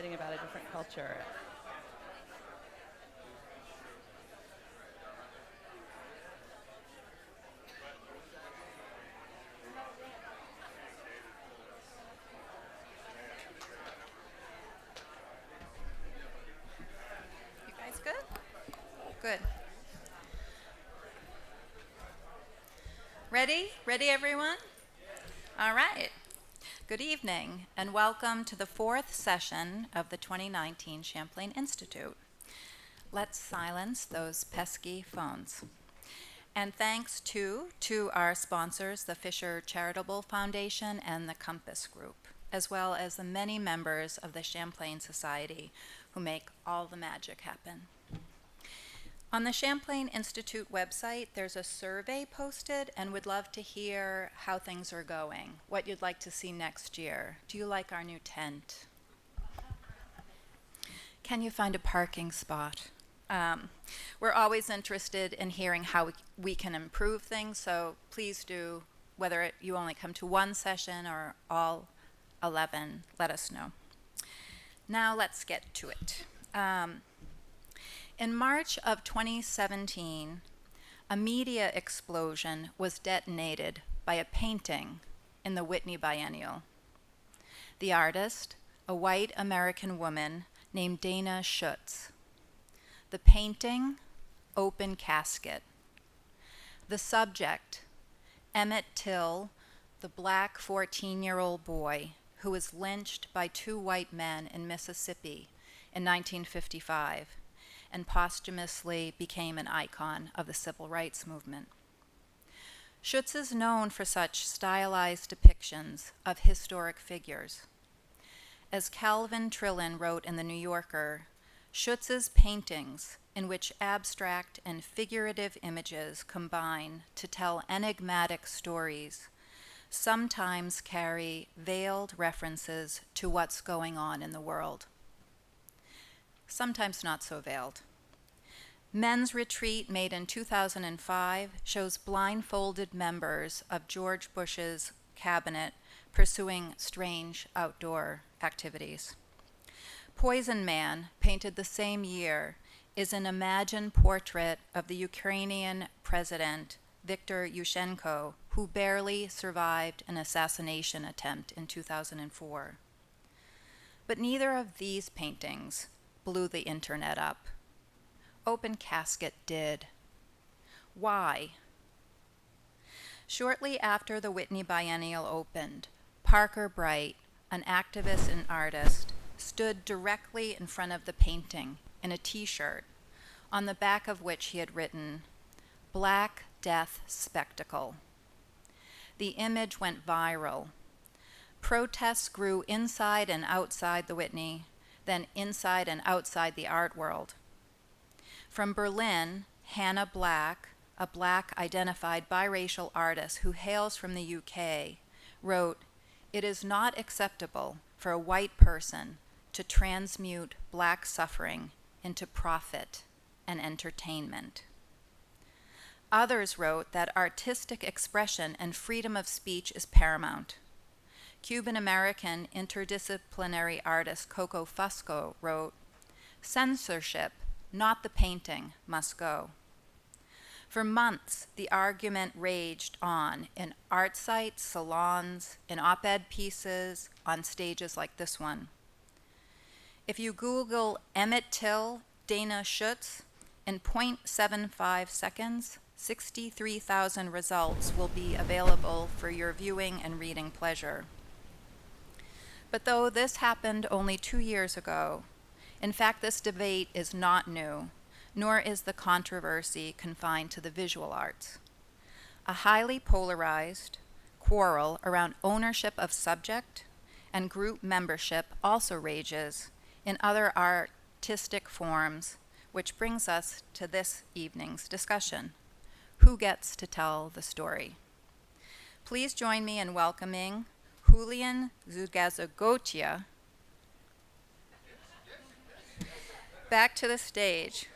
writing about a different culture. You guys good? Good. Ready? Ready, everyone? All right. Good evening, and welcome to the fourth session of the 2019 Champlain Institute. Let's silence those pesky phones. And thanks to our sponsors, the Fisher Charitable Foundation and the Compass Group, as well as the many members of the Champlain Society who make all the magic happen. On the Champlain Institute website, there's a survey posted, and we'd love to hear how things are going, what you'd like to see next year. Do you like our new tent? Can you find a parking spot? We're always interested in hearing how we can improve things, so please do, whether you only come to one session or all 11, let us know. Now let's get to it. In March of 2017, a media explosion was detonated by a painting in the Whitney Biennial. The artist, a white American woman named Dana Schutz. The painting, Open Casket. The subject, Emmett Till, the black 14-year-old boy who was lynched by two white men in Mississippi in 1955 and posthumously became an icon of the civil rights movement. Schutz is known for such stylized depictions of historic figures. As Calvin Trillin wrote in The New Yorker, Schutz's paintings, in which abstract and figurative images combine to tell enigmatic stories, sometimes carry veiled references to what's going on in the world. Sometimes not so veiled. Men's Retreat, made in 2005, shows blindfolded members of George Bush's cabinet pursuing strange outdoor activities. Poison Man, painted the same year, is an imagined portrait of the Ukrainian president, Viktor Yushchenko, who barely survived an assassination attempt in 2004. But neither of these paintings blew the internet up. Open Casket did. Why? Shortly after the Whitney Biennial opened, Parker Bright, an activist and artist, stood directly in front of the painting in a t-shirt, on the back of which he had written, "Black Death Spectacle." The image went viral. Protests grew inside and outside the Whitney, then inside and outside the art world. From Berlin, Hannah Black, a black identified biracial artist who hails from the UK, wrote, "It is not acceptable for a white person to transmute black suffering into profit and entertainment." Others wrote that artistic expression and freedom of speech is paramount. Cuban-American interdisciplinary artist Coco Fusco wrote, "Censorship, not the painting, must go." For months, the argument raged on in art sites, salons, in op-ed pieces, on stages like this one. If you Google Emmett Till, Dana Schutz, in 0.75 seconds, 63,000 results will be available for your viewing and reading pleasure. But though this happened only 2 years ago, in fact, this debate is not new, nor is the controversy confined to the visual arts. A highly polarized quarrel around ownership of subject and group membership also rages in other artistic forms, which brings us to this evening's discussion. Who gets to tell the story? Please join me in welcoming Julian Zugazogotia back to the stage.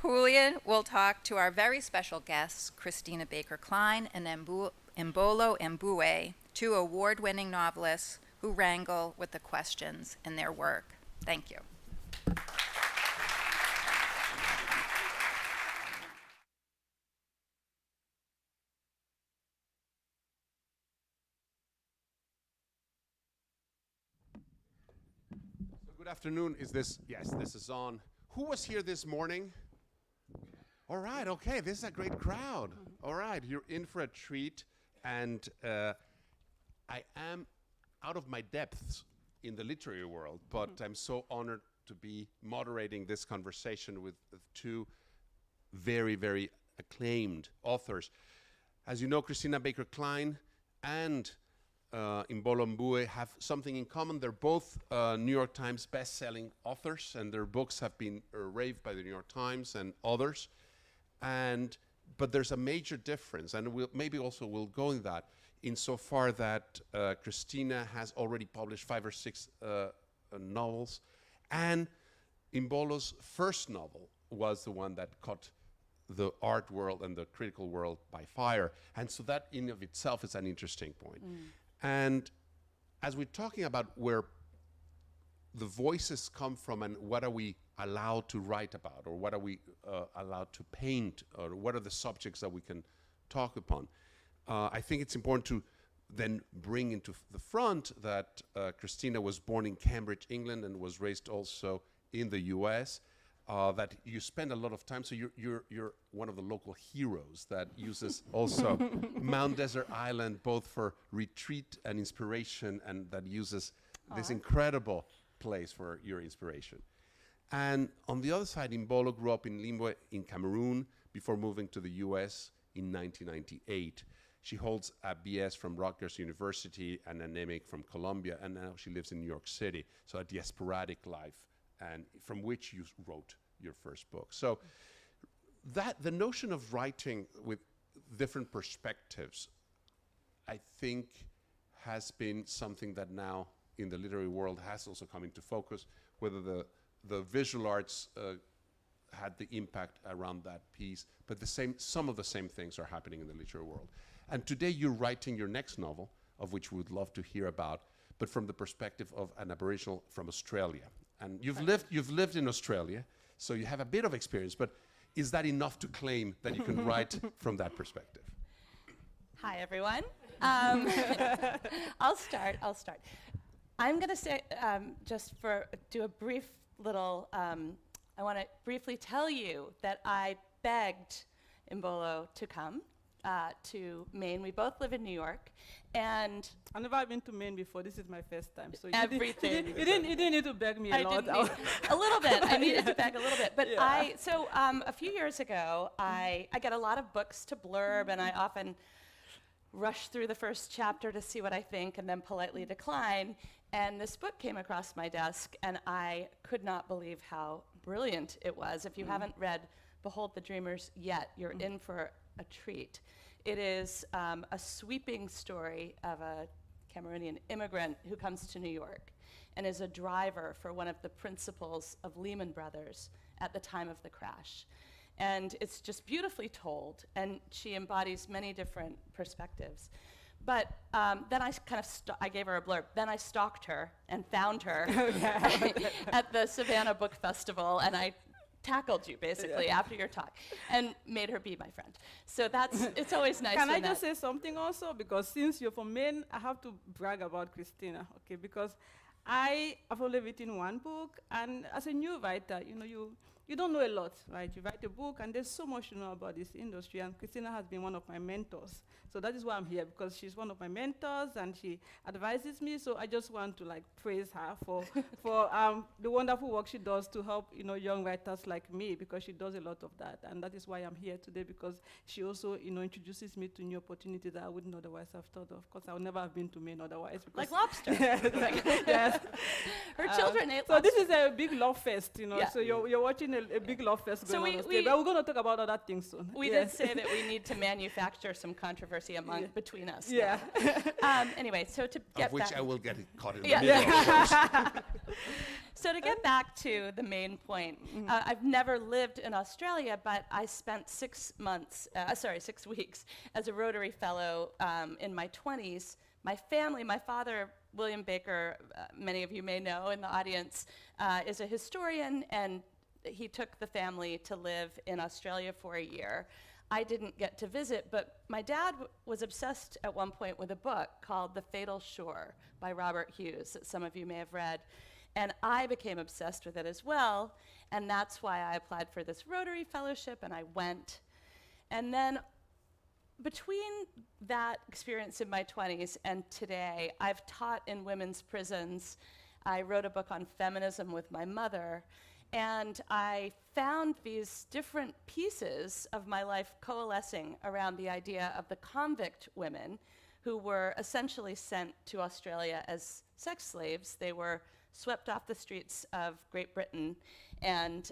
Julian will talk to our very special guests, Christina Baker Kline and Imbolo and Mbue, two award-winning novelists who wrangle with the questions in their work. Thank you. Good afternoon. Yes, this is on. Who was here this morning? All right, okay, this is a great crowd. All right, you're in for a treat. And I am out of my depths in the literary world, but I'm so honored to be moderating this conversation with two very, very acclaimed authors. As you know, Christina Baker Kline and Imbolo Mbue have something in common. They're both New York Times best-selling authors, and their books have been raved by the New York Times and others. But there's a major difference, and we'll go in that, insofar that Christina has already published 5 or 6 novels, and Imbolo's first novel was the one that caught the art world and the critical world by fire. And so that in of itself is an interesting point. And as we're talking about where the voices come from and what are we allowed to write about, or what are we allowed to paint, or what are the subjects that we can talk upon, I think it's important to then bring into the front that Christina was born in Cambridge, England, and was raised also in the US, that you spend a lot of time, so you're one of the local heroes that uses also Mount Desert Island both for retreat and inspiration, and that uses this incredible place for your inspiration. And on the other side, Imbolo grew up in Mbue in Cameroon before moving to the US in 1998. She holds a BS from Rutgers University and an MA from Columbia, and now she lives in New York City, so a diasporatic life, and from which you wrote your first book. So that the notion of writing with different perspectives, I think, has been something that now in the literary world has also come into focus, whether the visual arts had the impact around that piece, but some of the same things are happening in the literary world. And today you're writing your next novel, of which we would love to hear about, but from the perspective of an Aboriginal from Australia. And you've lived in Australia, so you have a bit of experience, but is that enough to claim that you can write from that perspective? Hi, everyone. I'll start. I'm going to say, do a brief little, I want to briefly tell you that I begged Imbolo to come to Maine. We both live in New York, and I've never been to Maine before. This is my first time. So everything. You didn't need to beg me a lot. A little bit. I needed to beg a little bit. But yeah. A few years ago, I get a lot of books to blurb, and I often rush through the first chapter to see what I think and then politely decline. And this book came across my desk, and I could not believe how brilliant it was. If you haven't read Behold the Dreamers yet, you're in for a treat. It is a sweeping story of a Cameroonian immigrant who comes to New York and is a driver for one of the principals of Lehman Brothers at the time of the crash. And it's just beautifully told, and she embodies many different perspectives. But then I gave her a blurb. Then I stalked her and found her at the Savannah Book Festival, and I tackled you basically after your talk and made her be my friend. So it's always nice. Can I just say something also? Because since you're from Maine, I have to brag about Christina, okay? Because I have only written one book, and as a new writer, you don't know a lot, right? You write a book, and there's so much to know about this industry, and Christina has been one of my mentors. So that is why I'm here, because she's one of my mentors, and she advises me, so I just want to praise her for the wonderful work she does to help young writers like me, because she does a lot of that, and that is why I'm here today, because she also introduces me to new opportunities that I wouldn't otherwise have thought of, because I would never have been to Maine otherwise. Like lobster. Yes. Her children ate so lobster. This is a big love fest, so you're watching a big love fest going on stage, but we're going to talk about other things soon. We did say that we need to manufacture some controversy between us. Yeah. Anyway, so to get of which back, I will get caught in the middle. So to get back to the main point, I've never lived in Australia, but I spent 6 weeks as a Rotary Fellow in my 20s. My family, my father William Baker, many of you may know in the audience, is a historian, and he took the family to live in Australia for a year. I didn't get to visit, but my dad was obsessed at one point with a book called The Fatal Shore by Robert Hughes that some of you may have read. And I became obsessed with it as well, and that's why I applied for this Rotary Fellowship, and I went. And then between that experience in my 20s and today, I've taught in women's prisons. I wrote a book on feminism with my mother, and I found these different pieces of my life coalescing around the idea of the convict women who were essentially sent to Australia as sex slaves. They were swept off the streets of Great Britain and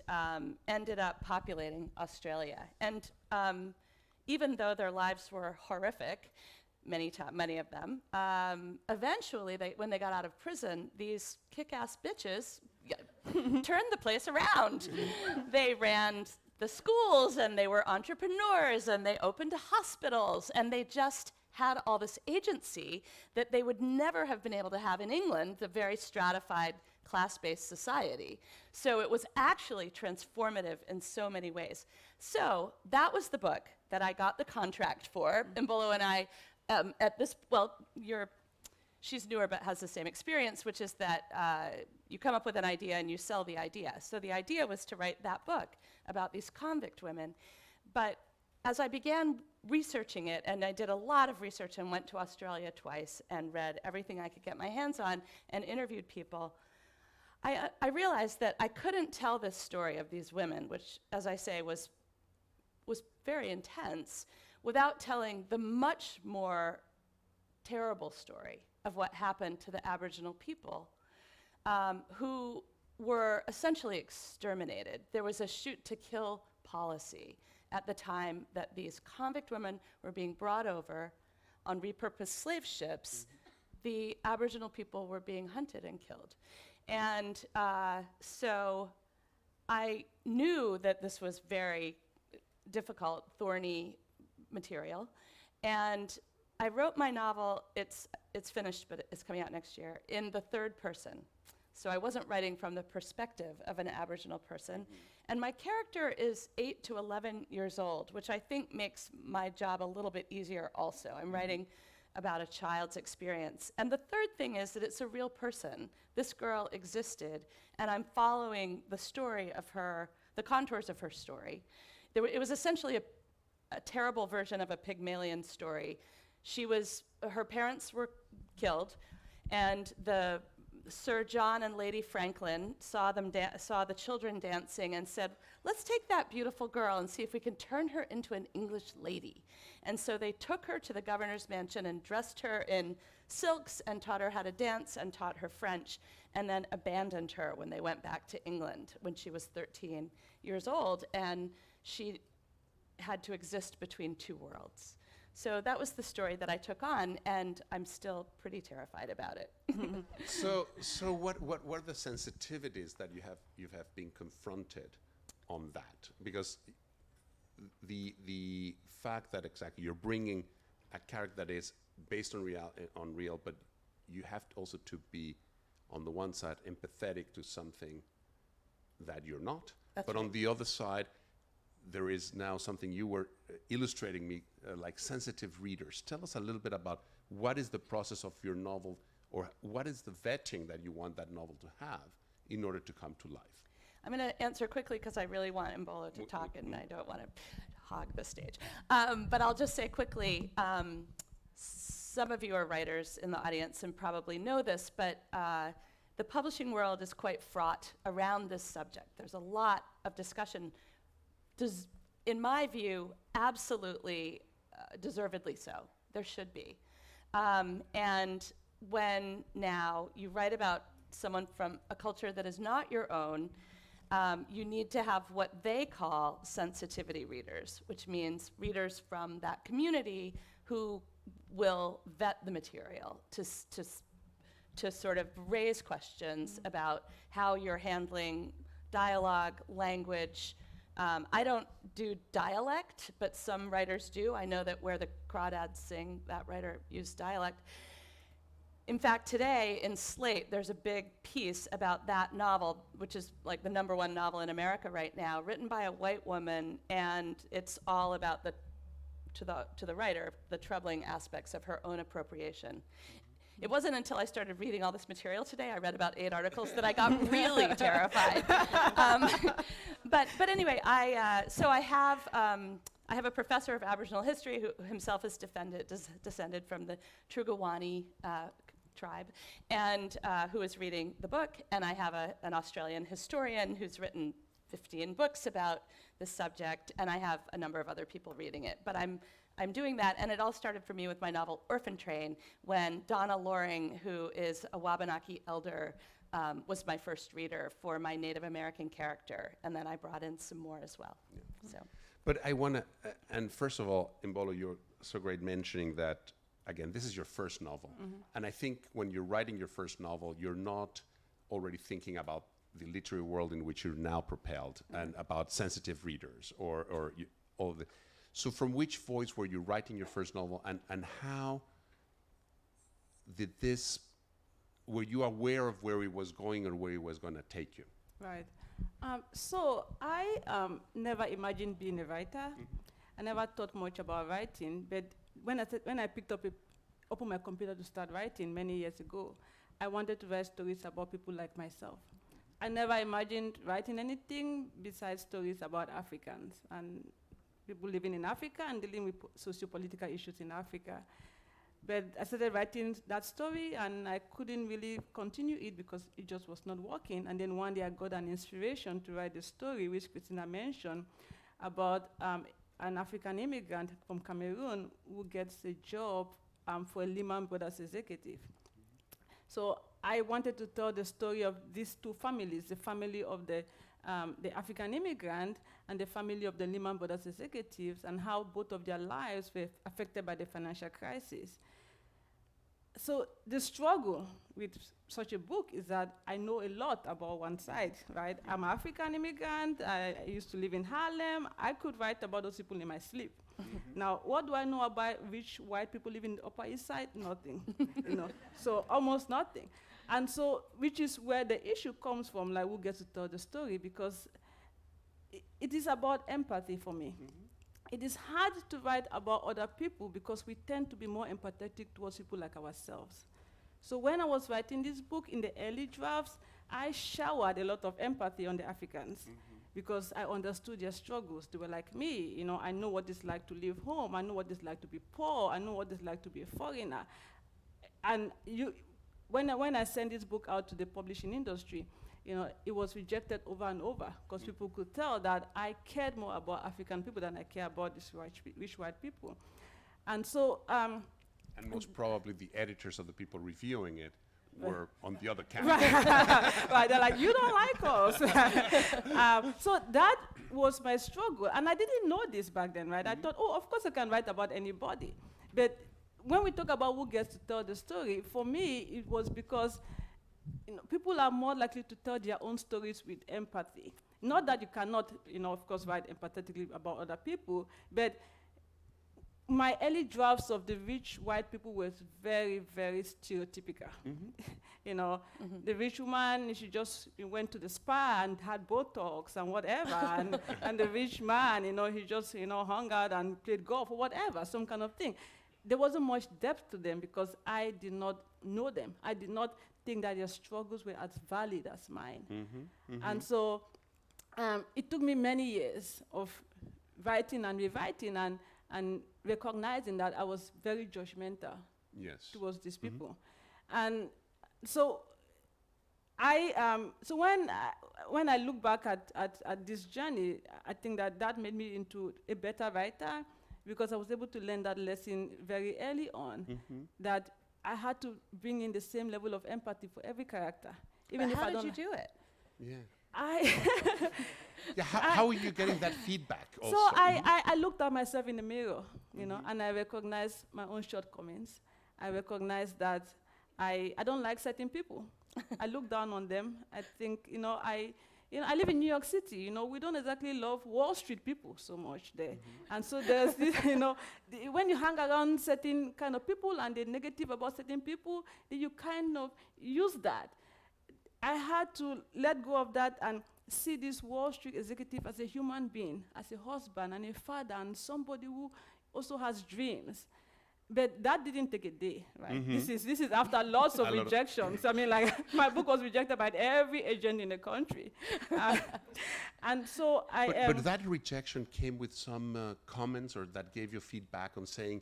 ended up populating Australia. And even though their lives were horrific, many of them, eventually, when they got out of prison, these kick-ass bitches turned the place around. They ran the schools, and they were entrepreneurs, and they opened hospitals, and they just had all this agency that they would never have been able to have in England, the very stratified, class-based society. So it was actually transformative in so many ways. So that was the book that I got the contract for. Imbolo and I, at this, well, she's newer but has the same experience, which is that you come up with an idea and you sell the idea. So the idea was to write that book about these convict women. But as I began researching it, and I did a lot of research and went to Australia twice and read everything I could get my hands on and interviewed people, I realized that I couldn't tell this story of these women, which, as I say, was very intense, without telling the much more terrible story of what happened to the Aboriginal people, who were essentially exterminated. There was a shoot-to-kill policy at the time that these convict women were being brought over on repurposed slave ships. The Aboriginal people were being hunted and killed. And so I knew that this was very difficult, thorny material. And I wrote my novel, it's finished, but it's coming out next year, in the third person. So I wasn't writing from the perspective of an Aboriginal person. And my character is 8 to 11 years old, which I think makes my job a little bit easier also. I'm writing about a child's experience. And the third thing is that it's a real person. This girl existed, and I'm following the story of her, the contours of her story. It was essentially a terrible version of a Pygmalion story. Her parents were killed, and the Sir John and Lady Franklin saw the children dancing and said, let's take that beautiful girl and see if we can turn her into an English lady. And so they took her to the governor's mansion and dressed her in silks and taught her how to dance and taught her French, and then abandoned her when they went back to England when she was 13 years old, and she had to exist between two worlds. So that was the story that I took on, and I'm still pretty terrified about it. So what are the sensitivities that you have been confronted on that? Because the fact that exactly you're bringing a character that is based on real, but you have also to be, on the one side, empathetic to something that you're not, That's but right. on the other side, there is now something you were illustrating me, like sensitive readers. Tell us a little bit about what is the process of your novel, or what is the vetting that you want that novel to have in order to come to life? I'm going to answer quickly because I really want Imbolo to talk, and I don't want to hog the stage. But I'll just say quickly, some of you are writers in the audience and probably know this, but the publishing world is quite fraught around this subject. There's a lot of discussion, in my view, absolutely deservedly so. There should be. And when now you write about someone from a culture that is not your own, you need to have what they call sensitivity readers, which means readers from that community who will vet the material to sort of raise questions about how you're handling dialogue, language. I don't do dialect, but some writers do. I know that where the crawdads sing, that writer used dialect. in fact, today in Slate, there's a big piece about that novel, which is like the #1 novel in America right now, written by a white woman, and it's all about to the writer, the troubling aspects of her own appropriation. It wasn't until I started reading all this material today, I read about 8 articles, that I got really terrified. But anyway, I have a professor of Aboriginal history who himself is descended from the Trugawani tribe, and who is reading the book. And I have an Australian historian who's written 15 books about this subject, and I have a number of other people reading it. But I'm doing that, and it all started for me with my novel Orphan Train, when Donna Loring, who is a Wabanaki elder, was my first reader for my Native American character, and then I brought in some more as well. Yeah. So. But I want to, and first of all, Imbolo, you're so great mentioning that, again, this is your first novel. And I think when you're writing your first novel, you're not already thinking about the literary world in which you're now propelled and about sensitive readers or all of the. So from which voice were you writing your first novel, and how did this, were you aware of where it was going or where it was going to take you? Right. So I never imagined being a writer. I never thought much about writing, but when I picked up opened my computer to start writing many years ago, I wanted to write stories about people like myself. I never imagined writing anything besides stories about Africans and people living in Africa and dealing with socio-political issues in Africa. But I started writing that story, and I couldn't really continue it because it just was not working. And then one day I got an inspiration to write a story, which Christina mentioned, about an African immigrant from Cameroon who gets a job for a Lehman Brothers executive. So I wanted to tell the story of these two families, the family of the African immigrant and the family of the Lehman Brothers executives, and how both of their lives were affected by the financial crisis. So the struggle with such a book is that I know a lot about one side, right? I'm an African immigrant. I used to live in Harlem. I could write about those people in my sleep. Now, what do I know about rich white people living in the Upper East Side? Nothing, so almost nothing. And so, which is where the issue comes from, like who gets to tell the story, because it is about empathy for me. It is hard to write about other people because we tend to be more empathetic towards people like ourselves. So when I was writing this book in the early drafts, I showered a lot of empathy on the Africans because I understood their struggles. They were like me, I know what it's like to live home. I know what it's like to be poor. I know what it's like to be a foreigner. And when I sent this book out to the publishing industry, it was rejected over and over because people could tell that I cared more about African people than I care about these rich white people. And so... and most probably the editors of the people reviewing it were on the other camp. Right, they're like, you don't like us. So that was my struggle. And I didn't know this back then, right? I thought, of course I can write about anybody. But when we talk about who gets to tell the story, for me, it was because people are more likely to tell their own stories with empathy. Not that you cannot, of course, write empathetically about other people, but my early drafts of the rich white people was very, very stereotypical. The rich woman, she just went to the spa and had Botox and whatever, and the rich man, he just, hung out and played golf or whatever, some kind of thing. There wasn't much depth to them because I did not know them. I did not think that their struggles were as valid as mine. And so it took me many years of writing and rewriting and recognizing that I was very judgmental towards these people. And so when I look back at this journey, I think that made me into a better writer because I was able to learn that lesson very early on, that I had to bring in the same level of empathy for every character. Even if I don't. How did you do it? Yeah. How are you getting that feedback also? So I looked at myself in the mirror, and I recognized my own shortcomings. I recognized that I don't like certain people. I look down on them. I think, I live in New York City. We don't exactly love Wall Street people so much there. And so there's this, when you hang around certain kind of people and they're negative about certain people, then you kind of use that. I had to let go of that and see this Wall Street executive as a human being, as a husband and a father and somebody who also has dreams. But that didn't take a day, right? This is after lots of rejections. I mean, like, my book was rejected by every agent in the country. And so But that rejection came with some comments, or that gave you feedback on saying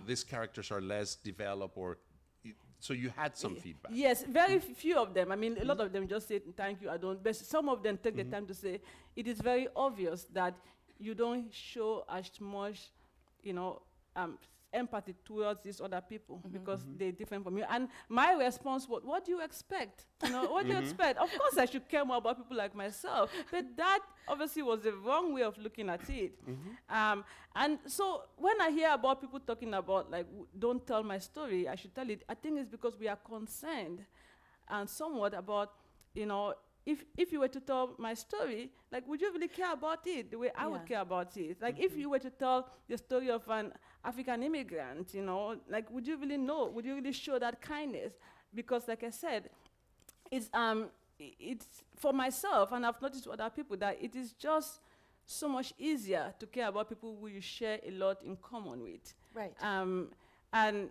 these characters are less developed, or so you had some feedback. Yes, very few of them. I mean, a lot of them just say, thank you, I don't. But some of them take the time to say, it is very obvious that you don't show as much, empathy towards these other people because they're different from you. And my response was, what do you expect? What do you expect? Of course, I should care more about people like myself. But that obviously was the wrong way of looking at it. And so when I hear about people talking about, like, don't tell my story, I should tell it, I think it's because we are concerned and somewhat about, if you were to tell my story, like, would you really care about it the way I would care about it? Like, if you were to tell the story of an African immigrant, like, would you really know? Would you really show that kindness? Because, like I said, it's for myself, and I've noticed with other people, that it is just so much easier to care about people who you share a lot in common with. Right. And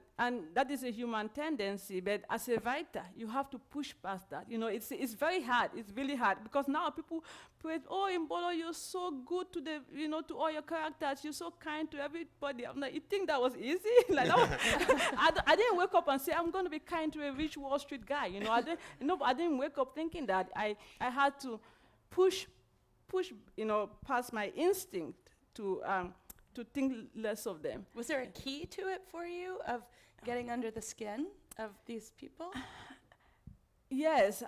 that is a human tendency, but as a writer, you have to push past that. It's very hard. It's really hard because now people praise, oh, Imbolo, you're so good to to all your characters. You're so kind to everybody. I'm like, you think that was easy? Like, I didn't wake up and say, I'm going to be kind to a rich Wall Street guy. I didn't wake up thinking that. I had to push, past my instinct to think less of them. Was there a key to it for you of getting under the skin of these people? Yes,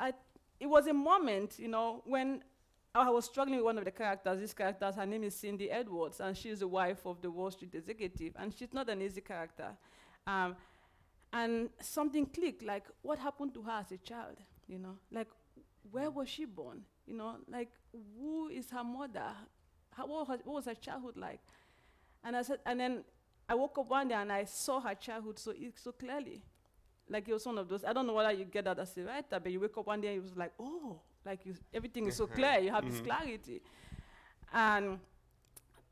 it was a moment, when I was struggling with one of the characters. This character, her name is Cindy Edwards, and she's the wife of the Wall Street executive, and she's not an easy character. And something clicked, like, what happened to her as a child? Like, where was she born? Like, who is her mother? What was her childhood like? And then I woke up one day and I saw her childhood so clearly. Like, it was one of those, I don't know whether you get that as a writer, but you wake up one day and it was like, oh, like, everything is so clear, you have this clarity. And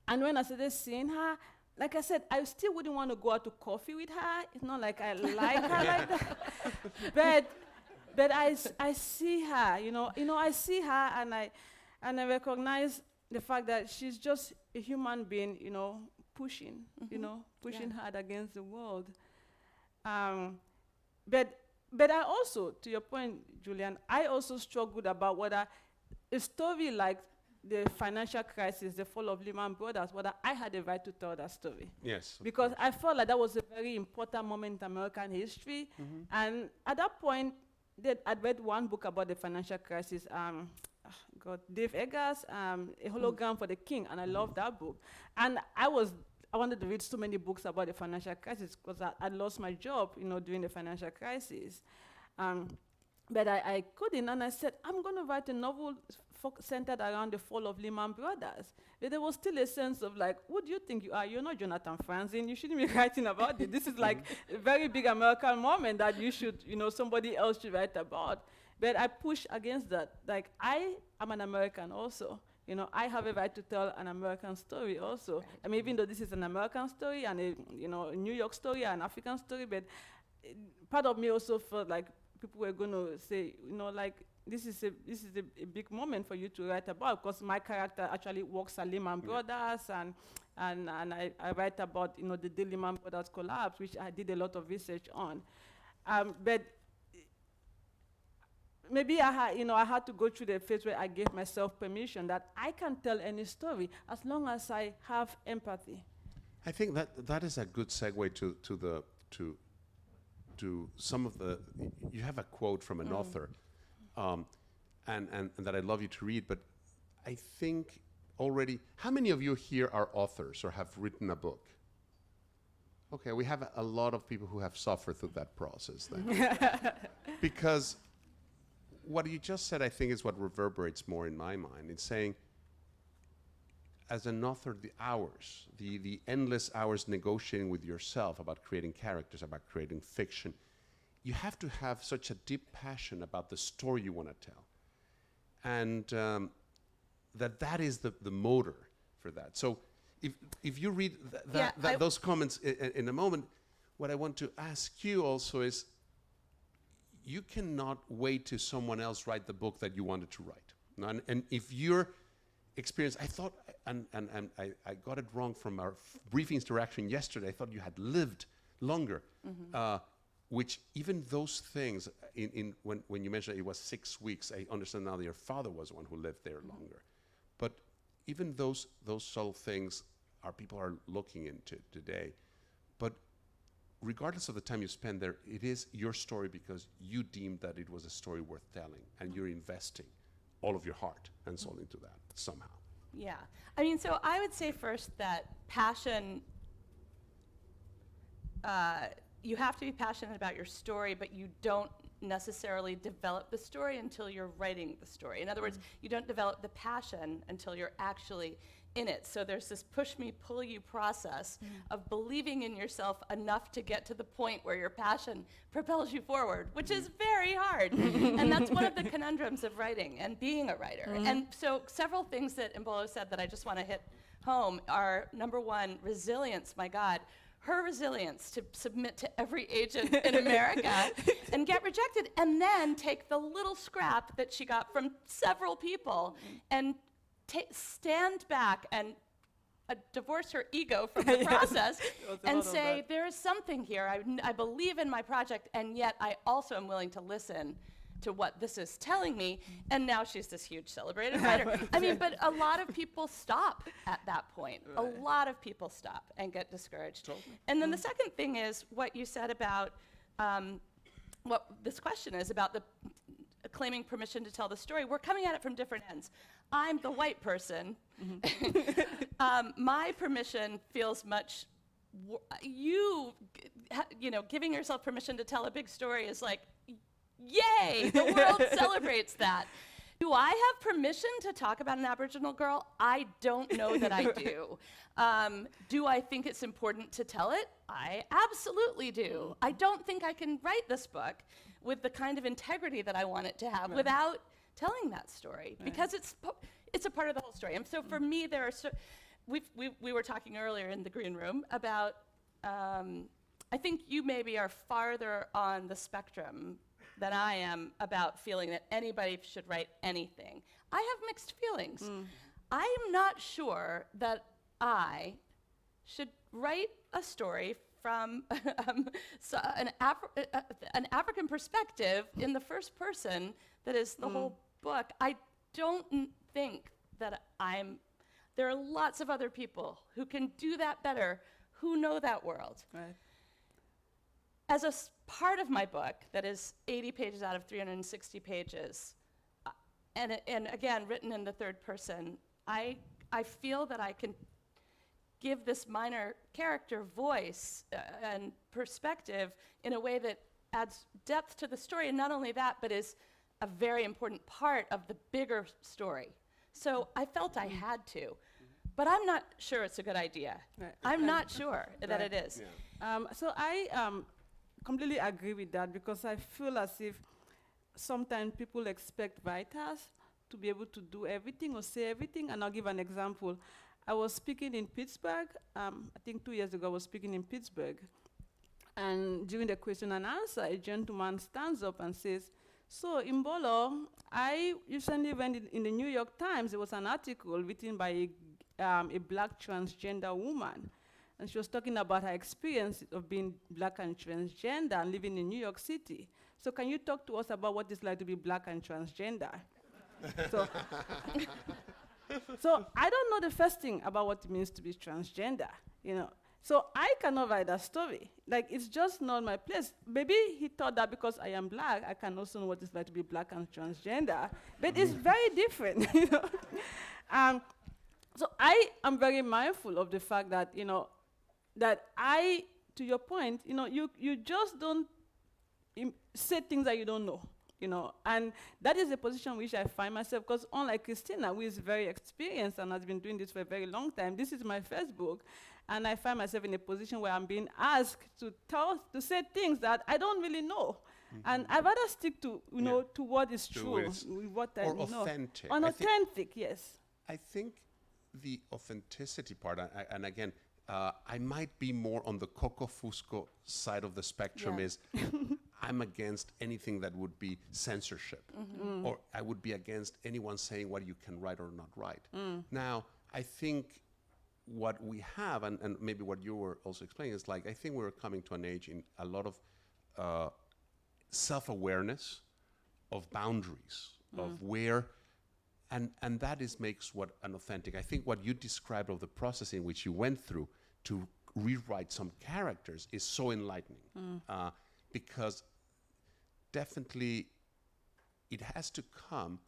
when I started seeing her, like I said, I still wouldn't want to go out to coffee with her. It's not like I like her like that. But I see her, I see her and I recognize the fact that she's just a human being, pushing hard against the world. But I also, to your point, Julian, I also struggled about whether a story like the financial crisis, the fall of Lehman Brothers, whether I had a right to tell that story. Yes. Because I felt like that was a very important moment in American history. And at that point, I'd read one book about the financial crisis, Dave Eggers, A Hologram for the King, and I loved that book. And I wanted to read so many books about the financial crisis because I lost my job, during the financial crisis. But I couldn't, and I said, I'm going to write a novel centered around the fall of Lehman Brothers. But there was still a sense of, like, who do you think you are? You're not Jonathan Franzen. You shouldn't be writing about it. This is like a very big American moment that you should, somebody else should write about. But I push against that. Like, I am an American also. I have a right to tell an American story also. Right. I mean, even though this is an American story and a New York story and an African story, but part of me also felt like people were going to say, like, this is a big moment for you to write about, because my character actually works at Lehman Brothers, and I write about the day Lehman Brothers collapse, which I did a lot of research on. But maybe I had to go through the phase where I gave myself permission that I can tell any story as long as I have empathy. I think that is a good segue to some of the. You have a quote from an author, and that I'd love you to read. But I think already, how many of you here are authors or have written a book? Okay, we have a lot of people who have suffered through that process then, because what you just said, I think, is what reverberates more in my mind. It's saying, as an author, the hours, the endless hours negotiating with yourself about creating characters, about creating fiction, you have to have such a deep passion about the story you want to tell. And that is the motor for that. So if you read those comments in a moment, what I want to ask you also is, you cannot wait till someone else write the book that you wanted to write. And if your experience, I thought, and I got it wrong from our briefing interaction yesterday, I thought you had lived longer, which even those things, when you mentioned it was 6 weeks, I understand now that your father was the one who lived there longer. But even those subtle things people are looking into today. But regardless of the time you spend there, it is your story because you deemed that it was a story worth telling, and you're investing all of your heart and soul into that somehow. Yeah. I mean, so I would say first that passion, you have to be passionate about your story, but you don't necessarily develop the story until you're writing the story. In other words, you don't develop the passion until you're actually in it. So there's this push me, pull you process of believing in yourself enough to get to the point where your passion propels you forward, which is very hard. And that's one of the conundrums of writing and being a writer. And so several things that Imbolo said that I just want to hit home are, number one, resilience. My God, her resilience to submit to every agent in America and get rejected, and then take the little scrap that she got from several people and stand back and divorce her ego from the process and say, there is something here. I believe in my project, and yet I also am willing to listen to what this is telling me. And now she's this huge celebrated writer. I mean, but a lot of people stop at that point. A lot of people stop and get discouraged. Totally. And then the second thing is what you said about what this question is about, the claiming permission to tell the story. We're coming at it from different ends. I'm the white person. My permission feels much, giving yourself permission to tell a big story is like, yay, the world celebrates that. Do I have permission to talk about an Aboriginal girl? I don't know that I do. Do I think it's important to tell it? I absolutely do. I don't think I can write this book with the kind of integrity that I want it to have without telling that story, because it's a part of the whole story. And so for me, there are we were talking earlier in the green room about, I think you maybe are farther on the spectrum than I am about feeling that anybody should write anything. I have mixed feelings. I am not sure that I should write a story from an African perspective in the first person that is the whole book. I don't think that there are lots of other people who can do that better, who know that world. Right. As a part of my book that is 80 pages out of 360 pages, and again, written in the third person, I feel that I can give this minor character voice and perspective in a way that adds depth to the story, and not only that, but is a very important part of the bigger story. So I felt I had to, but I'm not sure it's a good idea. Right. I'm not sure that it is. Yeah. So I completely agree with that, because I feel as if sometimes people expect writers to be able to do everything or say everything. And I'll give an example. I was speaking in Pittsburgh. I think 2 years ago I was speaking in Pittsburgh. And during the question and answer, a gentleman stands up and says, so Imbolo, I recently read in the New York Times, there was an article written by a black transgender woman. And she was talking about her experience of being black and transgender and living in New York City. So can you talk to us about what it's like to be black and transgender? So I don't know the first thing about what it means to be transgender, So I cannot write that story. Like, it's just not my place. Maybe he thought that because I am black, I can also know what it's like to be black and transgender. But it's very different, So I am very mindful of the fact that, that to your point, you just don't say things that you don't know. And that is the position which I find myself, because unlike Christina, who is very experienced and has been doing this for a very long time, this is my first book, and I find myself in a position where I'm being asked to say things that I don't really know. And I'd rather stick to, to what is true, what I know. Authentic. Authentic, yes. I think the authenticity part, and again, I might be more on the Coco Fusco side of the spectrum, is I'm against anything that would be censorship, or I would be against anyone saying what you can write or not write. Now, I think what we have, and maybe what you were also explaining, is like, I think we're coming to an age in a lot of self-awareness of boundaries, of where, and that makes what an authentic. I think what you described of the process in which you went through to rewrite some characters is so enlightening, because definitely it has to come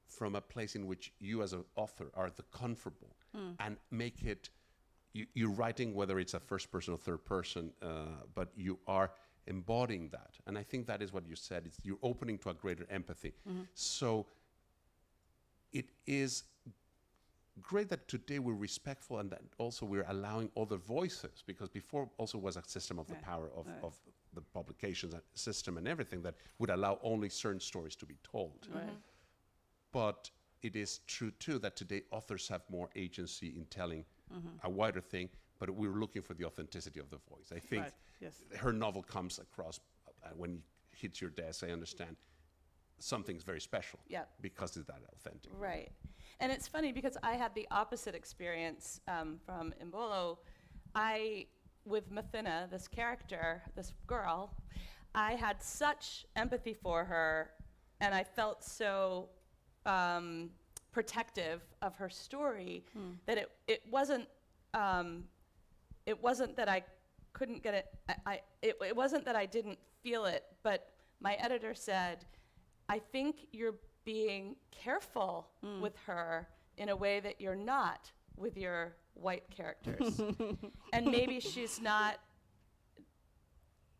from a place in which you as an author are the comfortable and make it, you're writing, whether it's a first person or third person, but you are embodying that. And I think that is what you said, you're opening to a greater empathy. So it is great that today we're respectful and that also we're allowing other voices, because before also was a system of the power of the publications system and everything that would allow only certain stories to be told. But it is true too that today authors have more agency in telling a wider thing, but we're looking for the authenticity of the voice. I think her novel comes across, when it hits your desk, I understand something's very special because it's that authentic. Right. And it's funny because I had the opposite experience from Imbolo. With Mathina, this character, this girl, I had such empathy for her, and I felt so protective of her story that it wasn't that I couldn't get it. It wasn't that I didn't feel it, but my editor said, I think you're being careful with her in a way that you're not with your white characters. And maybe she's not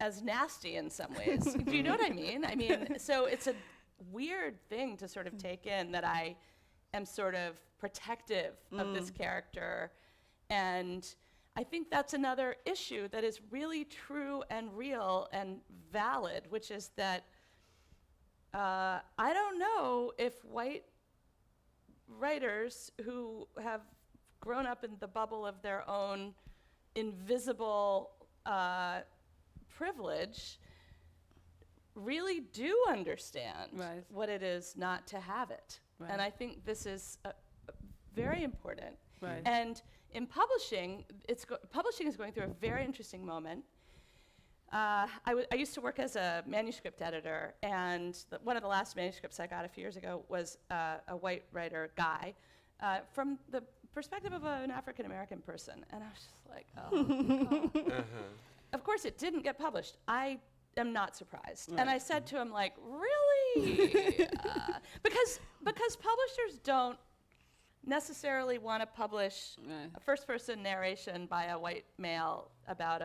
as nasty in some ways. Do you know what I mean? I mean, so it's a weird thing to sort of take in, that I am sort of protective of this character. And I think that's another issue that is really true and real and valid, which is that I don't know if white writers who have grown up in the bubble of their own invisible privilege really do understand what it is not to have it. And I think this is very important. And in publishing, publishing is going through a very interesting moment. I used to work as a manuscript editor, and one of the last manuscripts I got a few years ago was a white writer guy from the perspective of an African-American person. And I was just like, oh, God. Of course, it didn't get published. I am not surprised. And I said to him, like, really? Because publishers don't necessarily want to publish a first-person narration by a white male about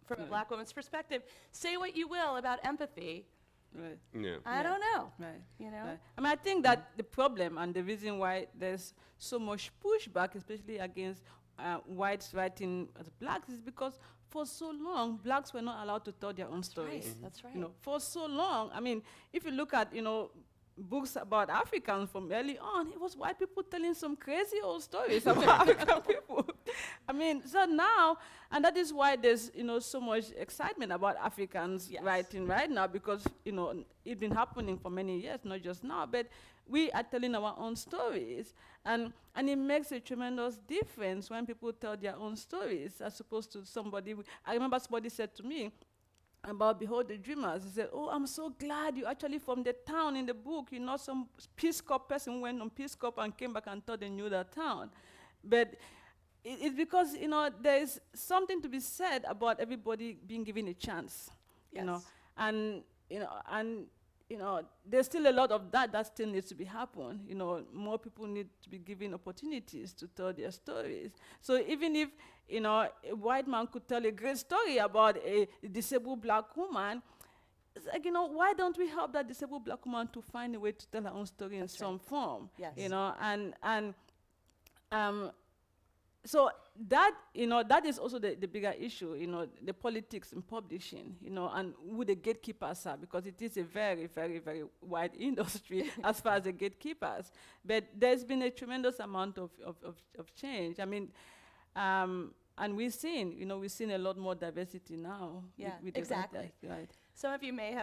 from a black woman's perspective. Say what you will about empathy. I don't know. You know? I mean, I think that the problem and the reason why there's so much pushback, especially against whites writing as blacks, is because for so long, blacks were not allowed to tell their own stories. That's right. You know, for so long. I mean, if you look at, books about Africans from early on, it was white people telling some crazy old stories about African people. I mean, so now, and that is why there's, so much excitement about Africans writing right now, because, it's been happening for many years, not just now, but we are telling our own stories. And it makes a tremendous difference when people tell their own stories as opposed to somebody. I remember somebody said to me, about Behold the Dreamers. He said, oh, I'm so glad you actually from the town in the book. Some Peace Corps person went on Peace Corps and came back and thought they knew that town. But it's because, there's something to be said about everybody being given a chance, and there's still a lot of that still needs to be happen. More people need to be given opportunities to tell their stories. So even if, a white man could tell a great story about a disabled black woman, it's like, why don't we help that disabled black woman to find a way to tell her own story in some form? Yes. So that, that is also the bigger issue, the politics in publishing, and who the gatekeepers are, because it is a very, very, very wide industry as far as the gatekeepers. But there's been a tremendous amount of change. I mean, and we've seen a lot more diversity now. Yeah, with exactly. Right. Some of you may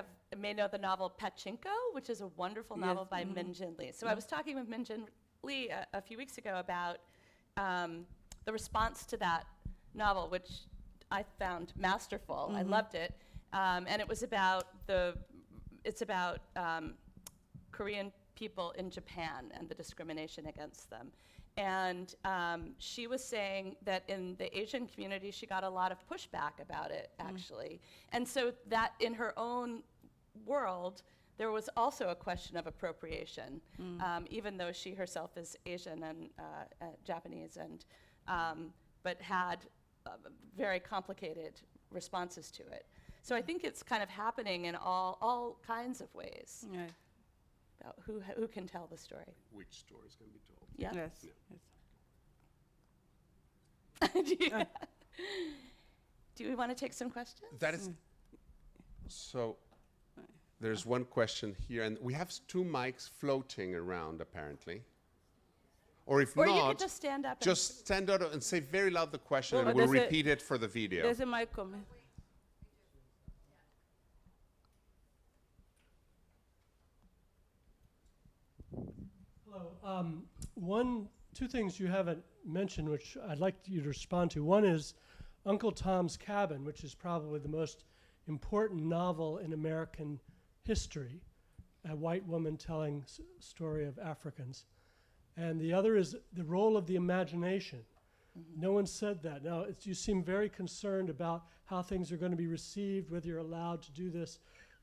know the novel Pachinko, which is a wonderful novel by Min Jin Lee. So I was talking with Min Jin Lee a few weeks ago about the response to that novel, which I found masterful. I loved it, and it was about Korean people in Japan and the discrimination against them. And she was saying that in the Asian community, she got a lot of pushback about it, actually. And so that in her own world, there was also a question of appropriation, even though she herself is Asian and Japanese, and but had very complicated responses to it. So I think it's kind of happening in all kinds of ways. Right. About who can tell the story. Which story is going to be told? Yeah. Yes. Yeah. Do we want to take some questions? That is. So, there's one question here, and we have 2 mics floating around, apparently. Or if Or not, you could just stand up. just stand out and say very loud the question, Well, and we'll there's a- repeat it for the video. There's a mic coming. Hello. Two things you haven't mentioned, which I'd like you to respond to. One is Uncle Tom's Cabin, which is probably the most important novel in American history, a white woman telling story of Africans. And the other is the role of the imagination. No one said that. Now, you seem very concerned about how things are going to be received, whether you're allowed to do this.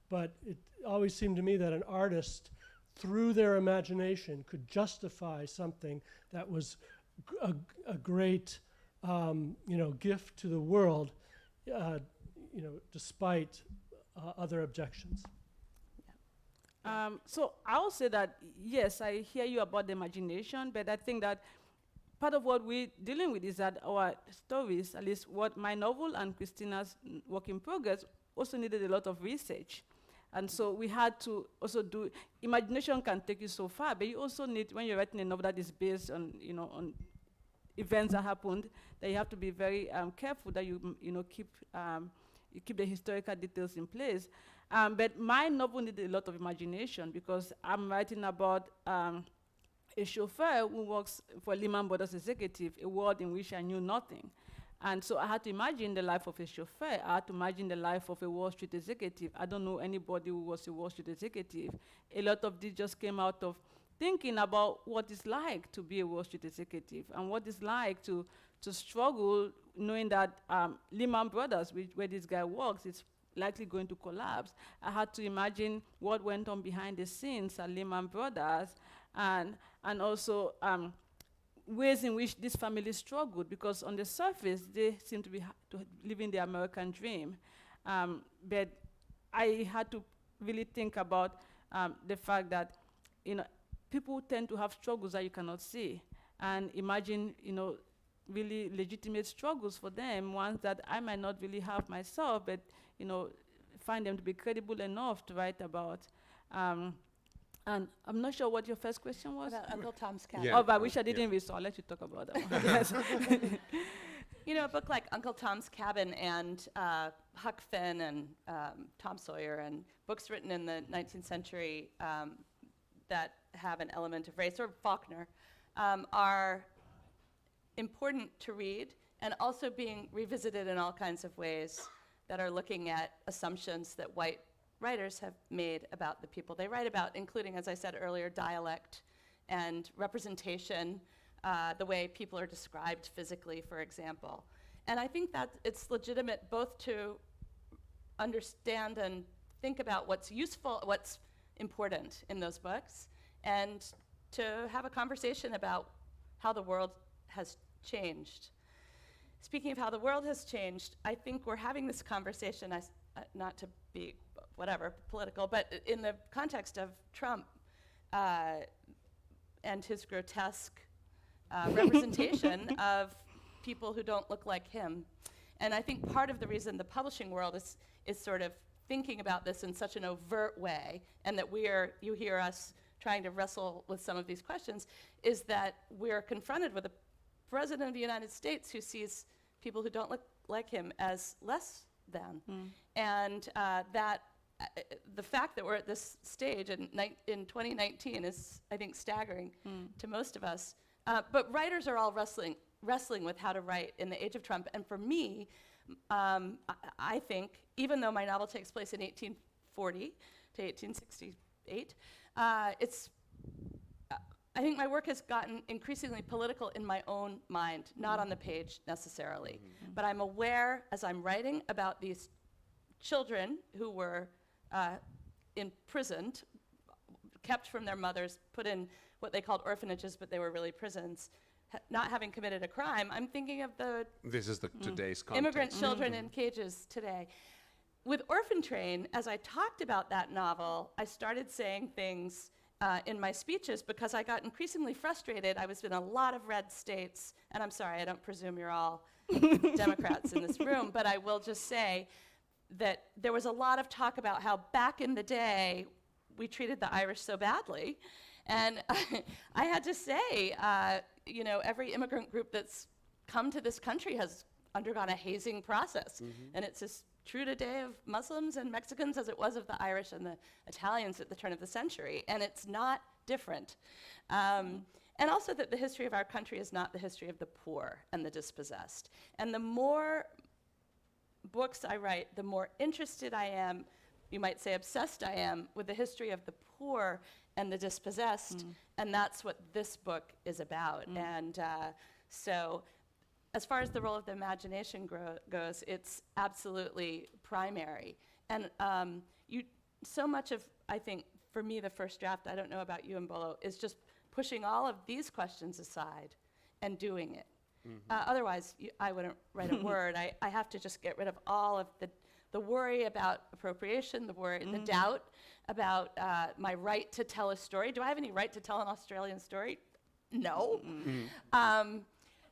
But it always seemed to me that an artist, through their imagination, could justify something that was a great, gift to the world, despite other objections. So I'll say that, yes, I hear you about the imagination, but I think that part of what we're dealing with is that our stories, at least what my novel and Christina's work in progress, also needed a lot of research. And so we had to also do, imagination can take you so far, but you also need, when you're writing a novel that is based on, on events that happened, that you have to be very careful that you keep the historical details in place. But my novel needed a lot of imagination because I'm writing about a chauffeur who works for Lehman Brothers executive, a world in which I knew nothing. And so I had to imagine the life of a chauffeur. I had to imagine the life of a Wall Street executive. I don't know anybody who was a Wall Street executive. A lot of this just came out of thinking about what it's like to be a Wall Street executive and what it's like to struggle knowing that Lehman Brothers, where this guy works, is likely going to collapse. I had to imagine what went on behind the scenes at Lehman Brothers and also ways in which this family struggled, because on the surface, they seem to be living the American dream. But I had to really think about the fact that, people tend to have struggles that you cannot see, and imagine, really legitimate struggles for them, ones that I might not really have myself, but, find them to be credible enough to write about. And I'm not sure what your first question was. About Uncle Tom's Cabin. Yeah. Oh, I wish I didn't read, so I'll let you talk about that one. Yes. A book like Uncle Tom's Cabin and Huck Finn and Tom Sawyer and books written in the 19th century that have an element of race, or Faulkner, are important to read and also being revisited in all kinds of ways that are looking at assumptions that white writers have made about the people they write about, including, as I said earlier, dialect and representation, the way people are described physically, for example. And I think that it's legitimate both to understand and think about what's useful, what's important in those books, and to have a conversation about how the world has changed. Speaking of how the world has changed, I think we're having this conversation, not to be whatever, political, but in the context of Trump and his grotesque representation of people who don't look like him. And I think part of the reason the publishing world is sort of thinking about this in such an overt way, and that you hear us trying to wrestle with some of these questions, is that we're confronted with a president of the United States who sees people who don't look like him as less than. And the fact that we're at this stage in 2019 is, I think, staggering to most of us. But writers are all wrestling with how to write in the age of Trump. And for me, I think, even though my novel takes place in 1840 to 1868, I think my work has gotten increasingly political in my own mind, not on the page necessarily. But I'm aware, as I'm writing, about these children who were imprisoned, kept from their mothers, put in what they called orphanages, but they were really prisons, not having committed a crime. I'm thinking of the This is the today's context. immigrant children in cages today. With Orphan Train, as I talked about that novel, I started saying things in my speeches because I got increasingly frustrated. I was in a lot of red states, and I'm sorry, I don't presume you're all Democrats in this room, but I will just say that there was a lot of talk about how back in the day we treated the Irish so badly. And I had to say, every immigrant group that's come to this country has undergone a hazing process. And it's as true today of Muslims and Mexicans as it was of the Irish and the Italians at the turn of the century. And it's not different. And also that the history of our country is not the history of the poor and the dispossessed. And the more books I write, the more interested I am, you might say obsessed I am, with the history of the poor and the dispossessed, and that's what this book is about. And so as far as the role of the imagination goes, it's absolutely primary. And so much of, I think, for me, the first draft, I don't know about you, Imbolo, is just pushing all of these questions aside and doing it. Otherwise, I wouldn't write a word. I have to just get rid of all of the worry about appropriation, the doubt about my right to tell a story. Do I have any right to tell an Australian story? No.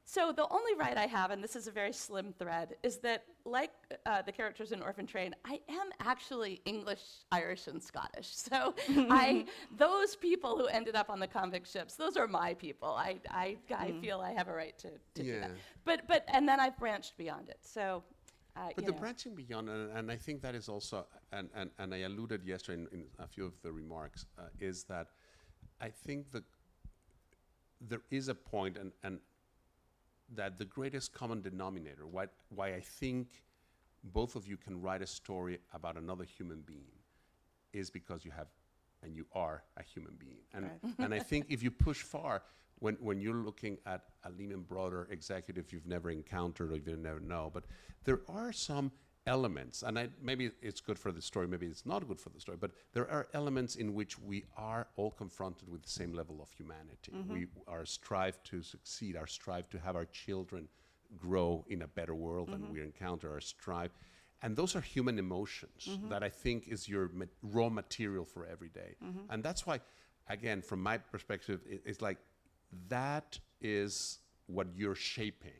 So the only right I have, and this is a very slim thread, is that like the characters in Orphan Train, I am actually English, Irish, and Scottish. So those people who ended up on the convict ships, those are my people. I feel I have a right to do that. But and then I've branched beyond it. So. But the branching beyond, and I think that is also, and I alluded yesterday in a few of the remarks, is that I think that there is a point, and that the greatest common denominator, why I think both of you can write a story about another human being, is because you have, and you are a human being. And and I think if you push far, when you're looking at a Lehman Brothers executive you've never encountered or you never know, but there are some elements, and maybe it's good for the story, maybe it's not good for the story, but there are elements in which we are all confronted with the same level of humanity. Our strive to succeed, our strive to have our children grow in a better world than we encounter, our strive. And those are human emotions that I think is your raw material for every day. And that's why, again, from my perspective, it's like, that is what you're shaping.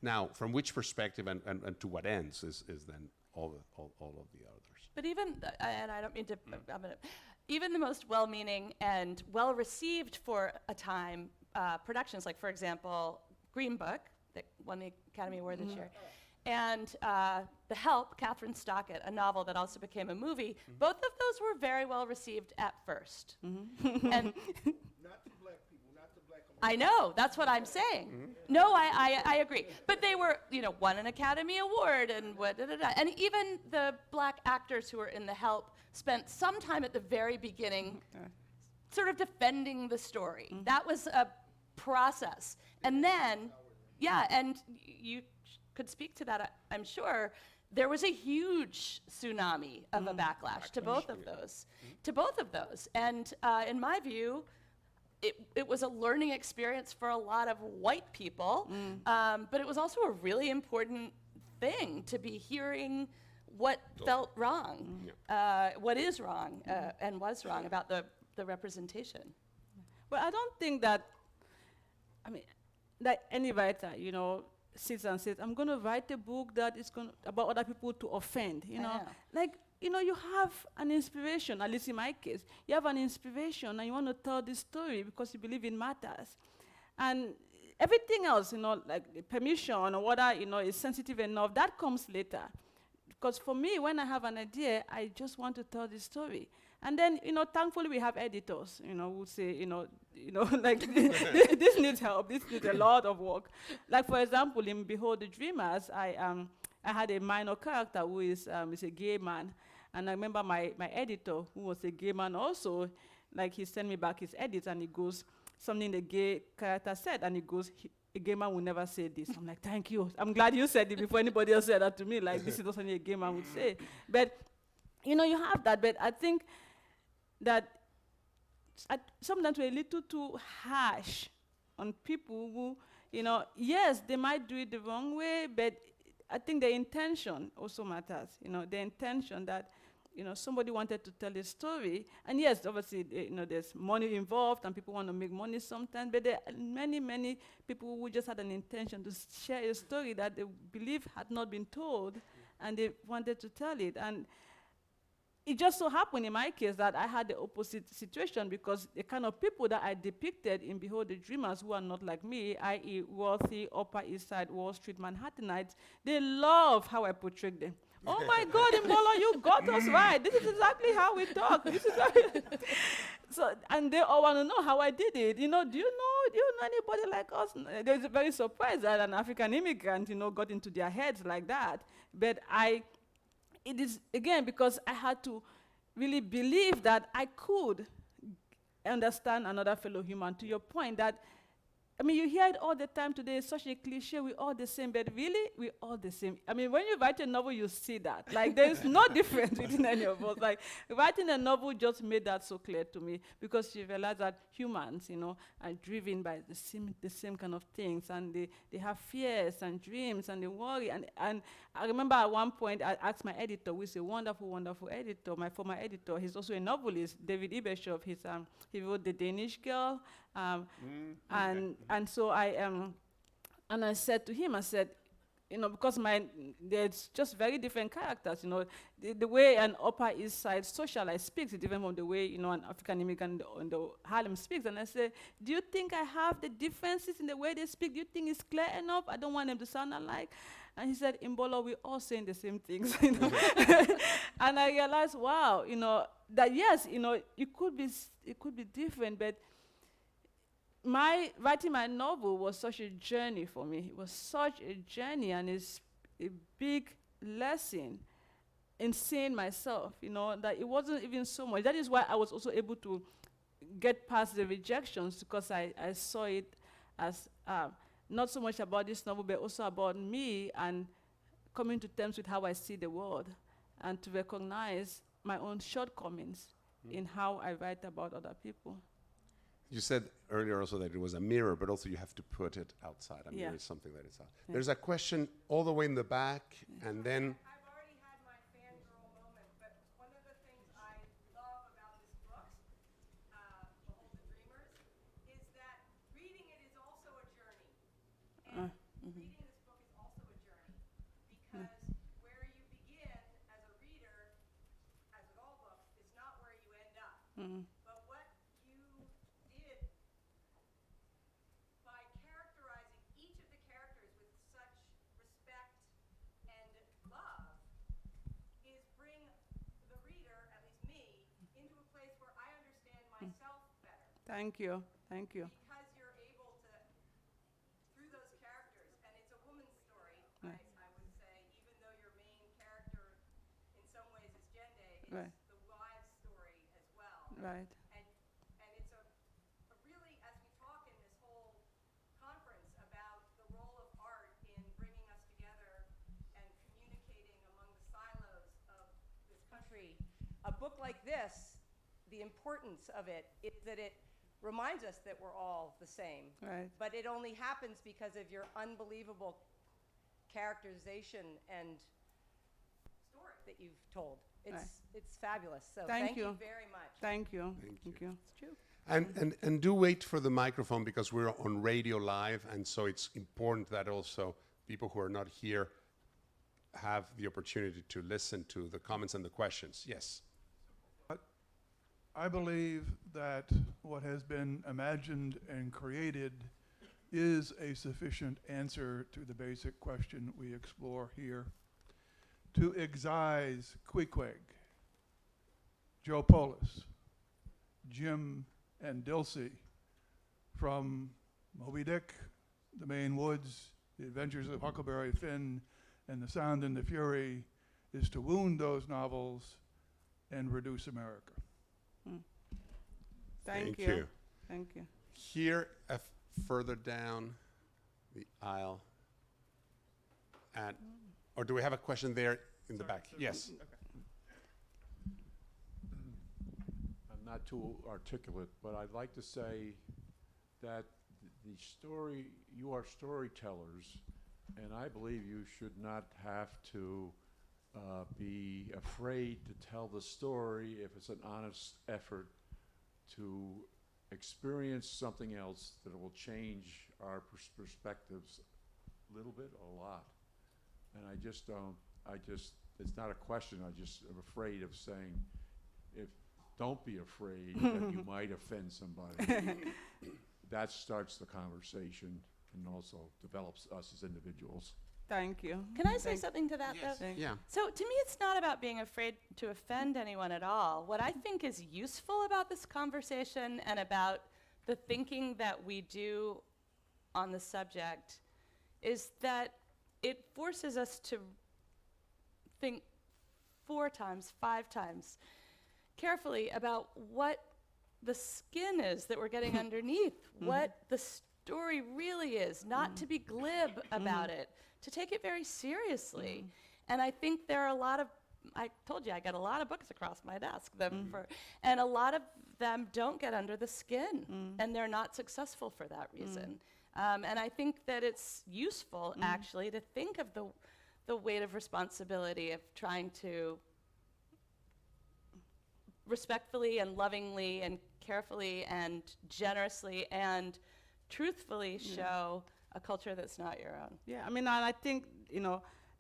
Now, from which perspective and to what ends is then all of the others. But even, and I don't mean to, even the most well-meaning and well-received for a time productions, like, for example, Green Book, that won the Academy Award this year, and The Help, Catherine Stockett, a novel that also became a movie, both of those were very well received at first. And I know, that's what I'm saying. No, I agree. But they were, won an Academy Award and and even the black actors who were in The Help spent some time at the very beginning sort of defending the story. That was a process. And then, and you could speak to that, I'm sure. There was a huge tsunami of a backlash to both of those. To both of those. And in my view, it was a learning experience for a lot of white people, but it was also a really important thing to be hearing what felt wrong, what is wrong, and was wrong about the representation. Well, I don't think that, that any writer, sits and says, I'm going to write a book that is about other people to offend, I know. Like, you have an inspiration, at least in my case. You have an inspiration and you want to tell this story because you believe it matters. And everything else, like the permission or whether, is sensitive enough, that comes later. Because for me, when I have an idea, I just want to tell the story. And then, thankfully we have editors, who say, like, this needs help, this needs a lot of work. Like, for example, in Behold the Dreamers, I had a minor character who is a gay man. And I remember my editor, who was a gay man also, like, he sent me back his edits, and he goes, something the gay character said, and he goes, a gay man will never say this. I'm like, thank you. I'm glad you said it before anybody else said that to me. Like, this is not something a gay man would say. But, you have that. But I think that sometimes we're a little too harsh on people who, yes, they might do it the wrong way, but I think the intention also matters. The intention that, somebody wanted to tell a story. And yes, obviously, there's money involved and people want to make money sometimes, but there are many, many people who just had an intention to share a story that they believe had not been told, and they wanted to tell it. And it just so happened in my case that I had the opposite situation, because the kind of people that I depicted in Behold the Dreamers, who are not like me, i.e. wealthy, Upper East Side, Wall Street Manhattanites, they love how I portrayed them. Oh my God, Imbolo, you got us right. This is exactly how we talk. This is so, and they all want to know how I did it. Do you know anybody like us? They're very surprised that an African immigrant, got into their heads like that. But it is, again, because I had to really believe that I could understand another fellow human, to your point that, you hear it all the time today. It's such a cliche, we're all the same, but really, we're all the same. when you write a novel, you see that. Like, there's no difference between any of us. Like, writing a novel just made that so clear to me, because you realize that humans, are driven by the same kind of things, and they have fears and dreams, and they worry. And I remember at one point, I asked my editor, who is a wonderful, wonderful editor, my former editor. He's also a novelist, David Ibeshov. He wrote The Danish Girl. And so and I said to him, I said, because there's just very different characters, the way an Upper East Side socialite speaks is different from the way, an African immigrant in the Harlem speaks. And I said, do you think I have the differences in the way they speak? Do you think it's clear enough? I don't want them to sound alike. And he said, Imbolo, we're all saying the same things, And I realized, wow, that yes, it could be different, but writing my novel was such a journey for me. It was such a journey, and it's a big lesson in seeing myself, that it wasn't even so much. That is why I was also able to get past the rejections, because I saw it as not so much about this novel, but also about me, and coming to terms with how I see the world, and to recognize my own shortcomings in how I write about other people. You said earlier also that it was a mirror, but also you have to put it outside. A mirror is something that is out. Yeah. There's a question all the way in the back, and then... I've already had my fangirl moment, but one of the things I love about this book, Behold the Dreamers, is that reading it is also a journey. And reading this book is also a journey, because where you begin as a reader, as with all books, is not where you end up. But what you did by characterizing each of the characters with such respect and love is bring the reader, at least me, into a place where I understand myself better. Thank you. Thank you. Because you're able to, through those characters, and it's a woman's story, I would say, even though your main character in some ways is Jende, it's the wives' story as well. Right. And it's a really, as we talk in this whole conference about the role of art in bringing us together and communicating among the silos of this country, a book like this, the importance of it is that it reminds us that we're all the same. Right. But it only happens because of your unbelievable characterization and story. that you've told. It's Right. it's fabulous. So Thank thank you you. very much. Thank you. Thank you. It's true. And do wait for the microphone because we're on radio live, and so it's important that also people who are not here have the opportunity to listen to the comments and the questions. Yes. I believe that what has been imagined and created is a sufficient answer to the basic question we explore here. To excise Queequeg, Joe Polis, Jim and Dilsey from Moby Dick, The Maine Woods, The Adventures of Huckleberry Finn, and The Sound and the Fury is to wound those novels and reduce America. Thank Thank you. you. Thank you. Here, further down the aisle. And, or do we have a question there in the back? Yes. I'm not too articulate, but I'd like to say that the story, you are storytellers, and I believe you should not have to be afraid to tell the story if it's an honest effort to experience something else that will change our perspectives a little bit or a lot. And it's not a question, I just am afraid of saying, don't be afraid that you might offend somebody. That starts the conversation and also develops us as individuals. Thank you. Can I say Thank- something to that, though? Thank- Yeah. So to me, it's not about being afraid to offend anyone at all. What I think is useful about this conversation and about the thinking that we do on the subject is that it forces us to think 4 times, 5 times carefully about what the skin is that we're getting underneath, what the story really is, not to be glib about it, to take it very seriously. And I think there are a lot of, I told you, I got a lot of books across my desk, and a lot of them don't get under the skin, and they're not successful for that reason. And I think that it's useful, actually, to think of the weight of responsibility of trying to respectfully and lovingly and carefully and generously and truthfully show a culture that's not your own. Yeah, I mean, and I think,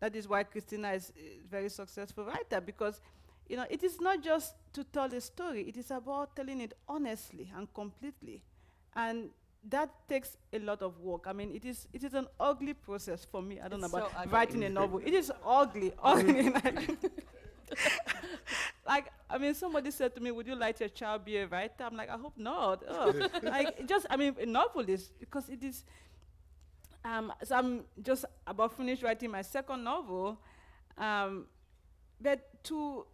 that is why Christina is a very successful writer, because, it is not just to tell a story, it is about telling it honestly and completely. And that takes a lot of work. I mean, it is an ugly process for me. I don't know It's about so ugly. writing a novel. It is ugly. Like, I mean, somebody said to me, would you like your child be a writer? I'm like, I hope not. Oh. A novelist, because it is, so I'm just about finished writing my second novel, but to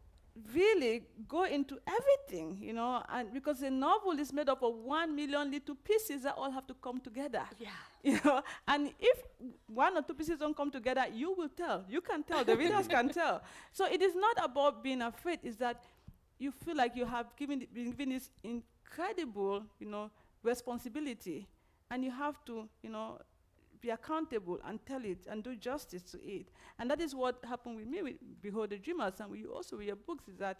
really go into everything, and because a novel is made up of 1 million little pieces that all have to come together. Yeah. And if 1 or 2 pieces don't come together, you will tell. You can tell. The readers can tell. So it is not about being afraid. It's that you feel like you have been given this incredible, responsibility, and you have to, be accountable and tell it and do justice to it. And that is what happened with me with Behold the Dreamers, and with you also with your books, is that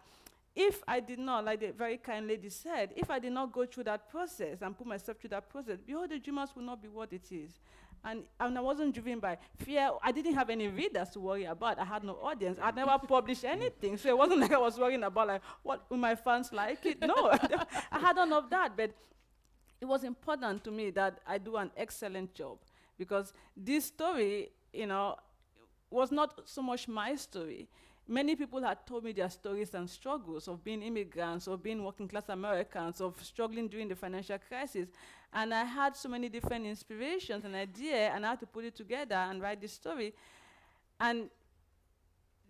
if I did not, like the very kind lady said, if I did not go through that process and put myself through that process, Behold the Dreamers would not be what it is. And I wasn't driven by fear. I didn't have any readers to worry about. I had no audience. I'd never published anything. So it wasn't like I was worrying about, like, what will my fans like it? No, I had none of that. But it was important to me that I do an excellent job, because this story, was not so much my story. Many people had told me their stories and struggles of being immigrants, of being working class Americans, of struggling during the financial crisis. And I had so many different inspirations and ideas, and I had to put it together and write this story. And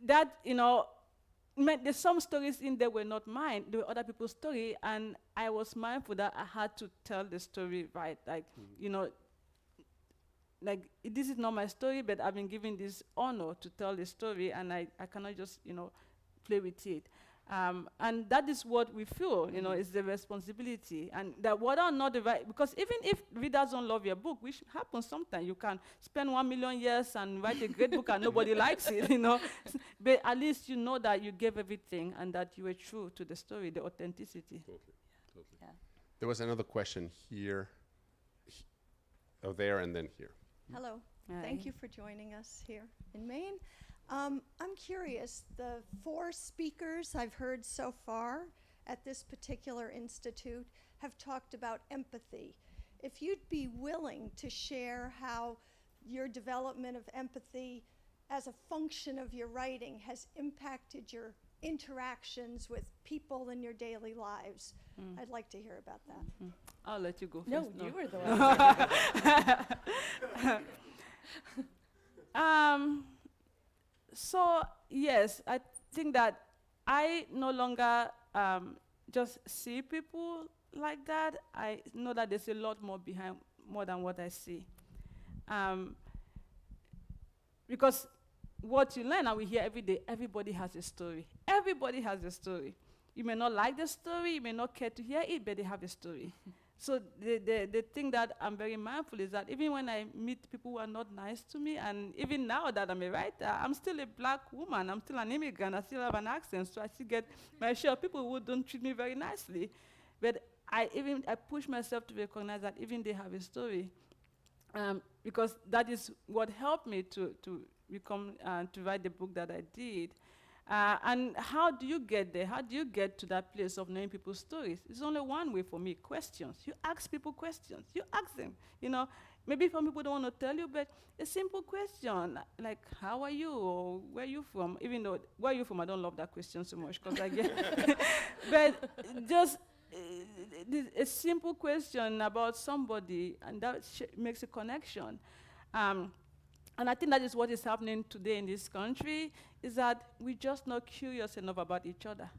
that, there's some stories in there were not mine, they were other people's story, and I was mindful that I had to tell the story right. Like, like, this is not my story, but I've been given this honor to tell the story, and I cannot just, play with it. And that is what we feel, you know, is the responsibility. And that whether or not the right, because even if readers don't love your book, which happens sometimes, you can spend 1 million years and write a great book and nobody likes it, you know. But at least you know that you gave everything and that you were true to the story, the authenticity. Totally, totally. Yeah. There was another question here, oh, there, and then here. Hello. Hi. Thank you for joining us here in Maine. I'm curious, the 4 speakers I've heard so far at this particular institute have talked about empathy. If you'd be willing to share how your development of empathy as a function of your writing has impacted your interactions with people in your daily lives, I'd like to hear about that. I'll let you go No, first. you were the one. So yes, I think that I no longer just see people like that. I know that there's a lot more behind, more than what I see. Because what you learn and we hear every day, everybody has a story. Everybody has a story. You may not like the story, you may not care to hear it, but they have a story. So the thing that I'm very mindful is that even when I meet people who are not nice to me, and even now that I'm a writer, I'm still a black woman, I'm still an immigrant, I still have an accent, so I still get my share of people who don't treat me very nicely. But I push myself to recognize that even they have a story, because that is what helped me to become, to write the book that I did. And how do you get there? How do you get to that place of knowing people's stories? It's only one way for me, questions. You ask people questions. You ask them, you know. Maybe some people don't want to tell you, but a simple question, like, how are you, or where are you from? Even though, where are you from, I don't love that question so much, because I get, but just a simple question about somebody, and that makes a connection. And I think that is what is happening today in this country, is that we're just not curious enough about each other.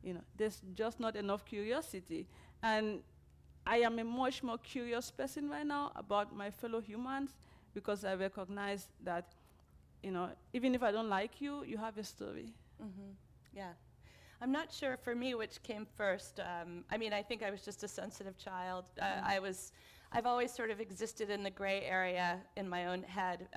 You know, there's just not enough curiosity. And I am a much more curious person right now about my fellow humans, because I recognize that, you know, even if I don't like you, you have a story. Yeah. I'm not sure for me which came first. I mean, I think I was just a sensitive child. I've always sort of existed in the gray area in my own head.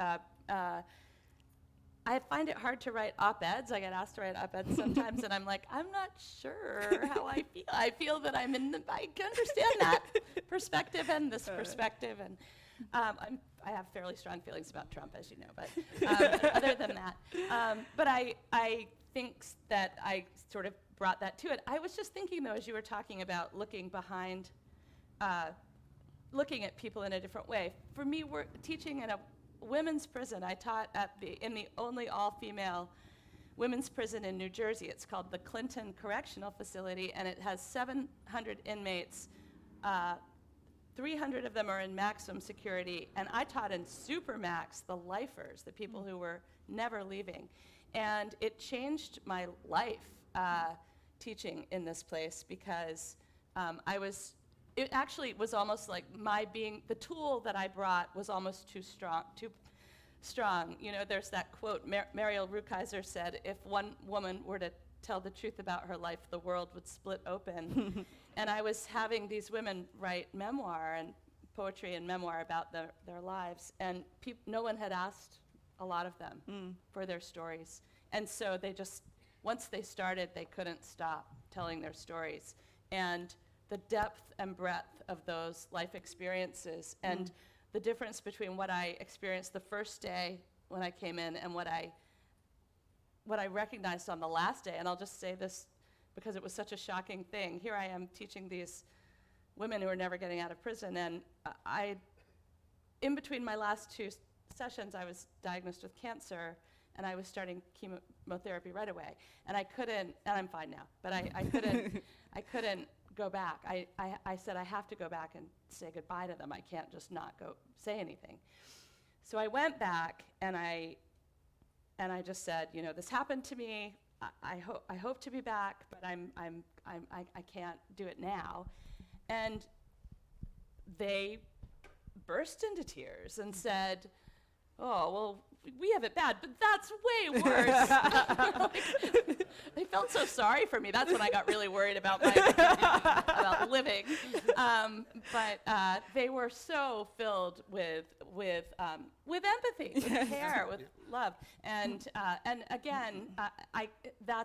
I find it hard to write op-eds. I get asked to write op-eds sometimes, and I'm like, I'm not sure how I feel. I feel that I'm in the, I can understand that perspective and this perspective, and I have fairly strong feelings about Trump, as you know, but other than that. But I think that I sort of brought that to it. I was just thinking, though, as you were talking about looking behind, looking at people in a different way. For me, we're teaching in a women's prison. I taught in the only all-female women's prison in New Jersey. It's called the Clinton Correctional Facility, and it has 700 inmates. 300 of them are in maximum security, and I taught in supermax, the lifers, the people who were never leaving. And it changed my life teaching in this place, because it actually was almost like the tool that I brought was almost too strong. You know, there's that quote, Mariel Rukeyser said, if one woman were to tell the truth about her life, the world would split open. And I was having these women write memoir and poetry and memoir about their lives, and no one had asked a lot of them for their stories. And so they just, once they started, they couldn't stop telling their stories. And the depth and breadth of those life experiences, and the difference between what I experienced the first day when I came in and what I recognized on the last day. And I'll just say this because it was such a shocking thing. Here I am teaching these women who are never getting out of prison, and in between my last 2 sessions, I was diagnosed with cancer, and I was starting chemotherapy right away. And I couldn't, and I'm fine now, but I couldn't go back. I said, I have to go back and say goodbye to them. I can't just not go say anything. So I went back, and I just said, you know, this happened to me. I hope to be back, but I can't do it now. And they burst into tears and said, oh, well, we have it bad, but that's way worse. Like, they felt so sorry for me. That's when I got really worried about my about living. But they were so filled with empathy, with care, with love, and again,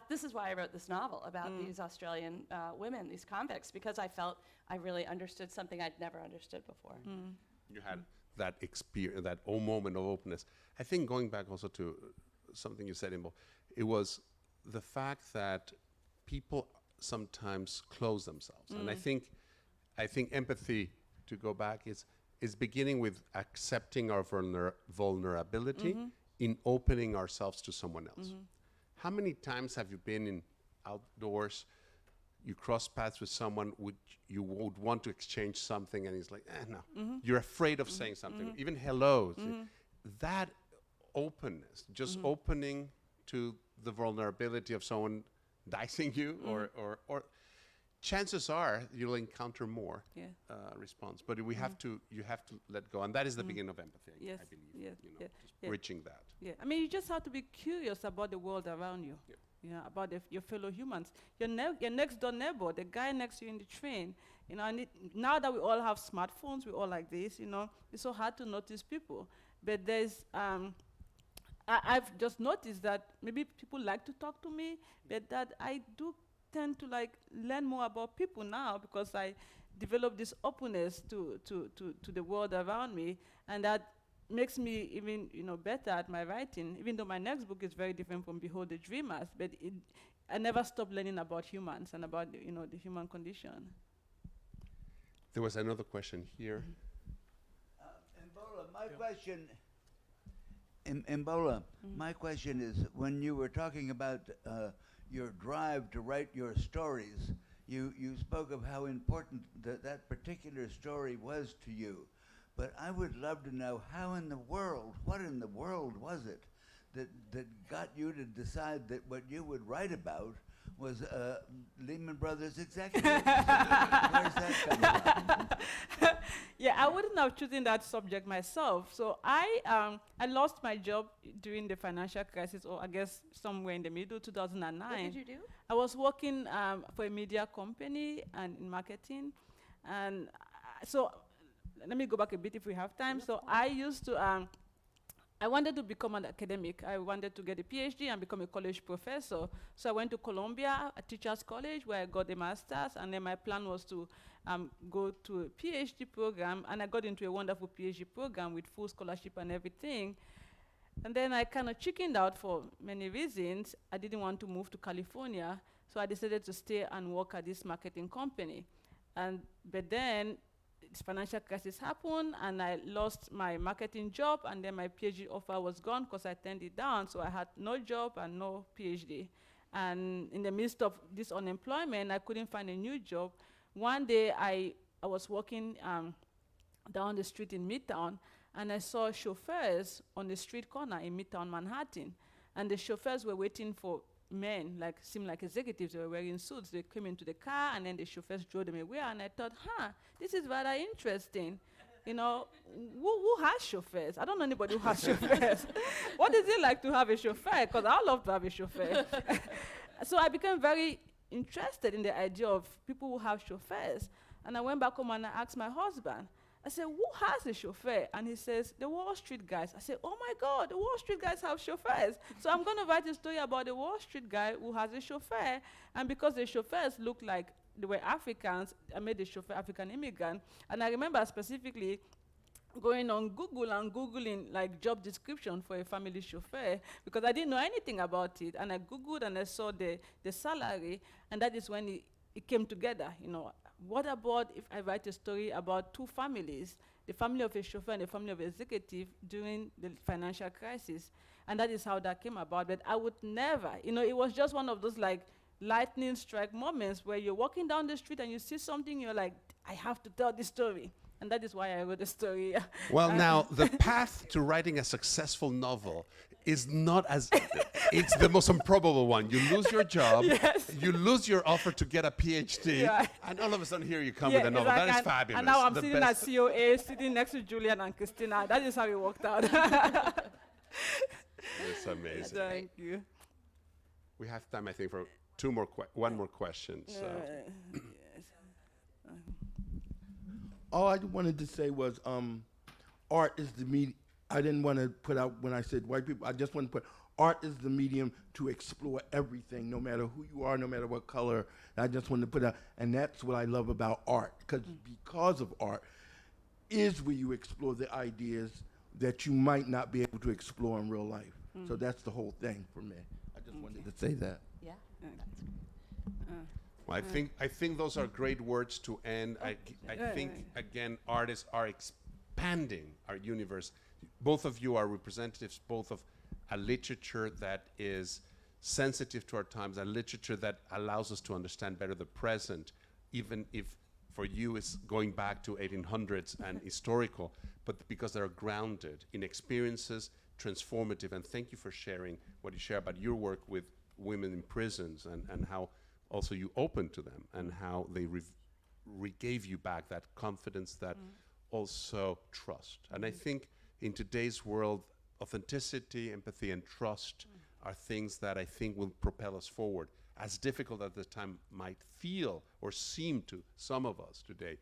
this is why I wrote this novel about these Australian women, these convicts, because I felt I really understood something I'd never understood before. You had that experience, that moment of openness. I think going back also to something you said, Imbolo, it was the fact that people sometimes close themselves, and I think empathy, to go back, is beginning with accepting our vulnerability in opening ourselves to someone else. How many times have you been in outdoors? You cross paths with someone which you would want to exchange something, and he's like, no. You're afraid of saying something, even hello. That openness, just opening to the vulnerability of someone dicing you, or chances are you'll encounter more response. But you have to let go, and that is the beginning of empathy. Yes, I believe. yes, Just bridging that. Yeah, I mean, you just have to be curious about the world around you. Yeah. You know, about your fellow humans, your next door neighbor, the guy next to you in the train. You know, and now that we all have smartphones, we all like this. You know, it's so hard to notice people. But there's, I've just noticed that maybe people like to talk to me, but that I do tend to like learn more about people now because I develop this openness to the world around me, and that makes me even better at my writing, even though my next book is very different from Behold the Dreamers, but I never stop learning about humans and about the human condition. There was another question here. Mbola, my question. Mbola, my question is: when you were talking about your drive to write your stories, you spoke of how important that particular story was to you. But I would love to know what in the world was it that got you to decide that what you would write about was Lehman Brothers executives? Where's that coming from? Yeah, I wouldn't have chosen that subject myself. So I lost my job during the financial crisis, or I guess somewhere in the middle, 2009. What did you do? I was working for a media company and in marketing, and so let me go back a bit if we have time. So I used to, I wanted to become an academic. I wanted to get a PhD and become a college professor. So I went to Columbia, a teacher's college, where I got a master's, and then my plan was to go to a PhD program, and I got into a wonderful PhD program with full scholarship and everything. And then I kind of chickened out for many reasons. I didn't want to move to California, so I decided to stay and work at this marketing company. But then this financial crisis happened, and I lost my marketing job, and then my PhD offer was gone because I turned it down, so I had no job and no PhD. And in the midst of this unemployment, I couldn't find a new job. One day, I was walking down the street in Midtown, and I saw chauffeurs on the street corner in Midtown Manhattan, and the chauffeurs were waiting for men, seemed like executives. They were wearing suits. They came into the car, and then the chauffeurs drove them away, and I thought, this is rather interesting. You know, who has chauffeurs? I don't know anybody who has chauffeurs. What is it like to have a chauffeur? Because I love to have a chauffeur. So I became very interested in the idea of people who have chauffeurs, and I went back home and I asked my husband, I said, who has a chauffeur? And he says, the Wall Street guys. I said, oh my God, the Wall Street guys have chauffeurs. So I'm going to write a story about the Wall Street guy who has a chauffeur. And because the chauffeurs looked like they were Africans, I made the chauffeur African immigrant. And I remember specifically going on Google and Googling job description for a family chauffeur because I didn't know anything about it. And I Googled and I saw the salary, and that is when it came together, What about if I write a story about two families, the family of a chauffeur and the family of an executive during the financial crisis? And that is how that came about. But I would never, it was just one of those lightning strike moments where you're walking down the street and you see something, you're like, I have to tell this story. And that is why I wrote the story. Well, now, the path to writing a successful novel is not as, it's the most improbable one. You lose your job, you lose your offer to get a PhD, and all of a sudden here you come with a novel. That is fabulous. And now I'm sitting at COA, sitting next to Julian and Christina. That is how it worked out. It's amazing. Thank you. We have time, I think, for one more question. So. All I wanted to say was art is the medium. I didn't want to put out when I said white people. I just want to put art is the medium to explore everything, no matter who you are, no matter what color. I just wanted to put out, and that's what I love about art, because of art is where you explore the ideas that you might not be able to explore in real life. So that's the whole thing for me. I just wanted to say that. Yeah. Well, I think those are great words to end. I think, again, artists are expanding our universe. Both of you are representatives, both of a literature that is sensitive to our times, a literature that allows us to understand better the present, even if for you it's going back to 1800s and historical, but because they're grounded in experiences, transformative. And thank you for sharing what you share about your work with women in prisons and how also you opened to them and how they regave you back that confidence, that also trust. And I think in today's world, authenticity, empathy, and trust are things that I think will propel us forward. As difficult as the time might feel or seem to some of us today,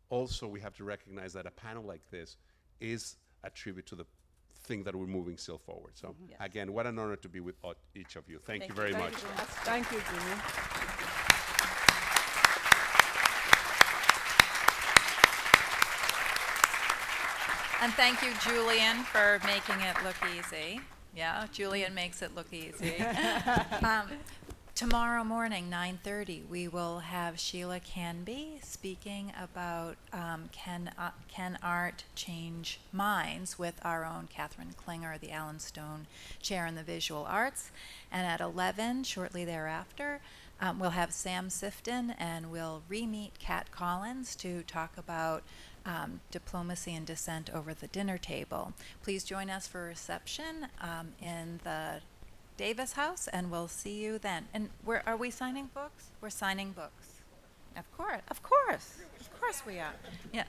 also we have to recognize that a panel like this is a tribute to the thing that we're moving still forward. So again, what an honor to be with each of you. Thank you very much. Thank you, Jimmy. And thank you, Julian, for making it look easy. Yeah, Julian makes it look easy. Tomorrow morning, 9:30, we will have Sheila Canby speaking about can art change minds with our own Catherine Klinger, the Allen Stone Chair in the Visual Arts. And at 11, shortly thereafter, we'll have Sam Sifton, and we'll re-meet Kat Collins to talk about diplomacy and dissent over the dinner table. Please join us for a reception in the Davis House, and we'll see you then. And are we signing books? We're signing books. Of course we are. Yes.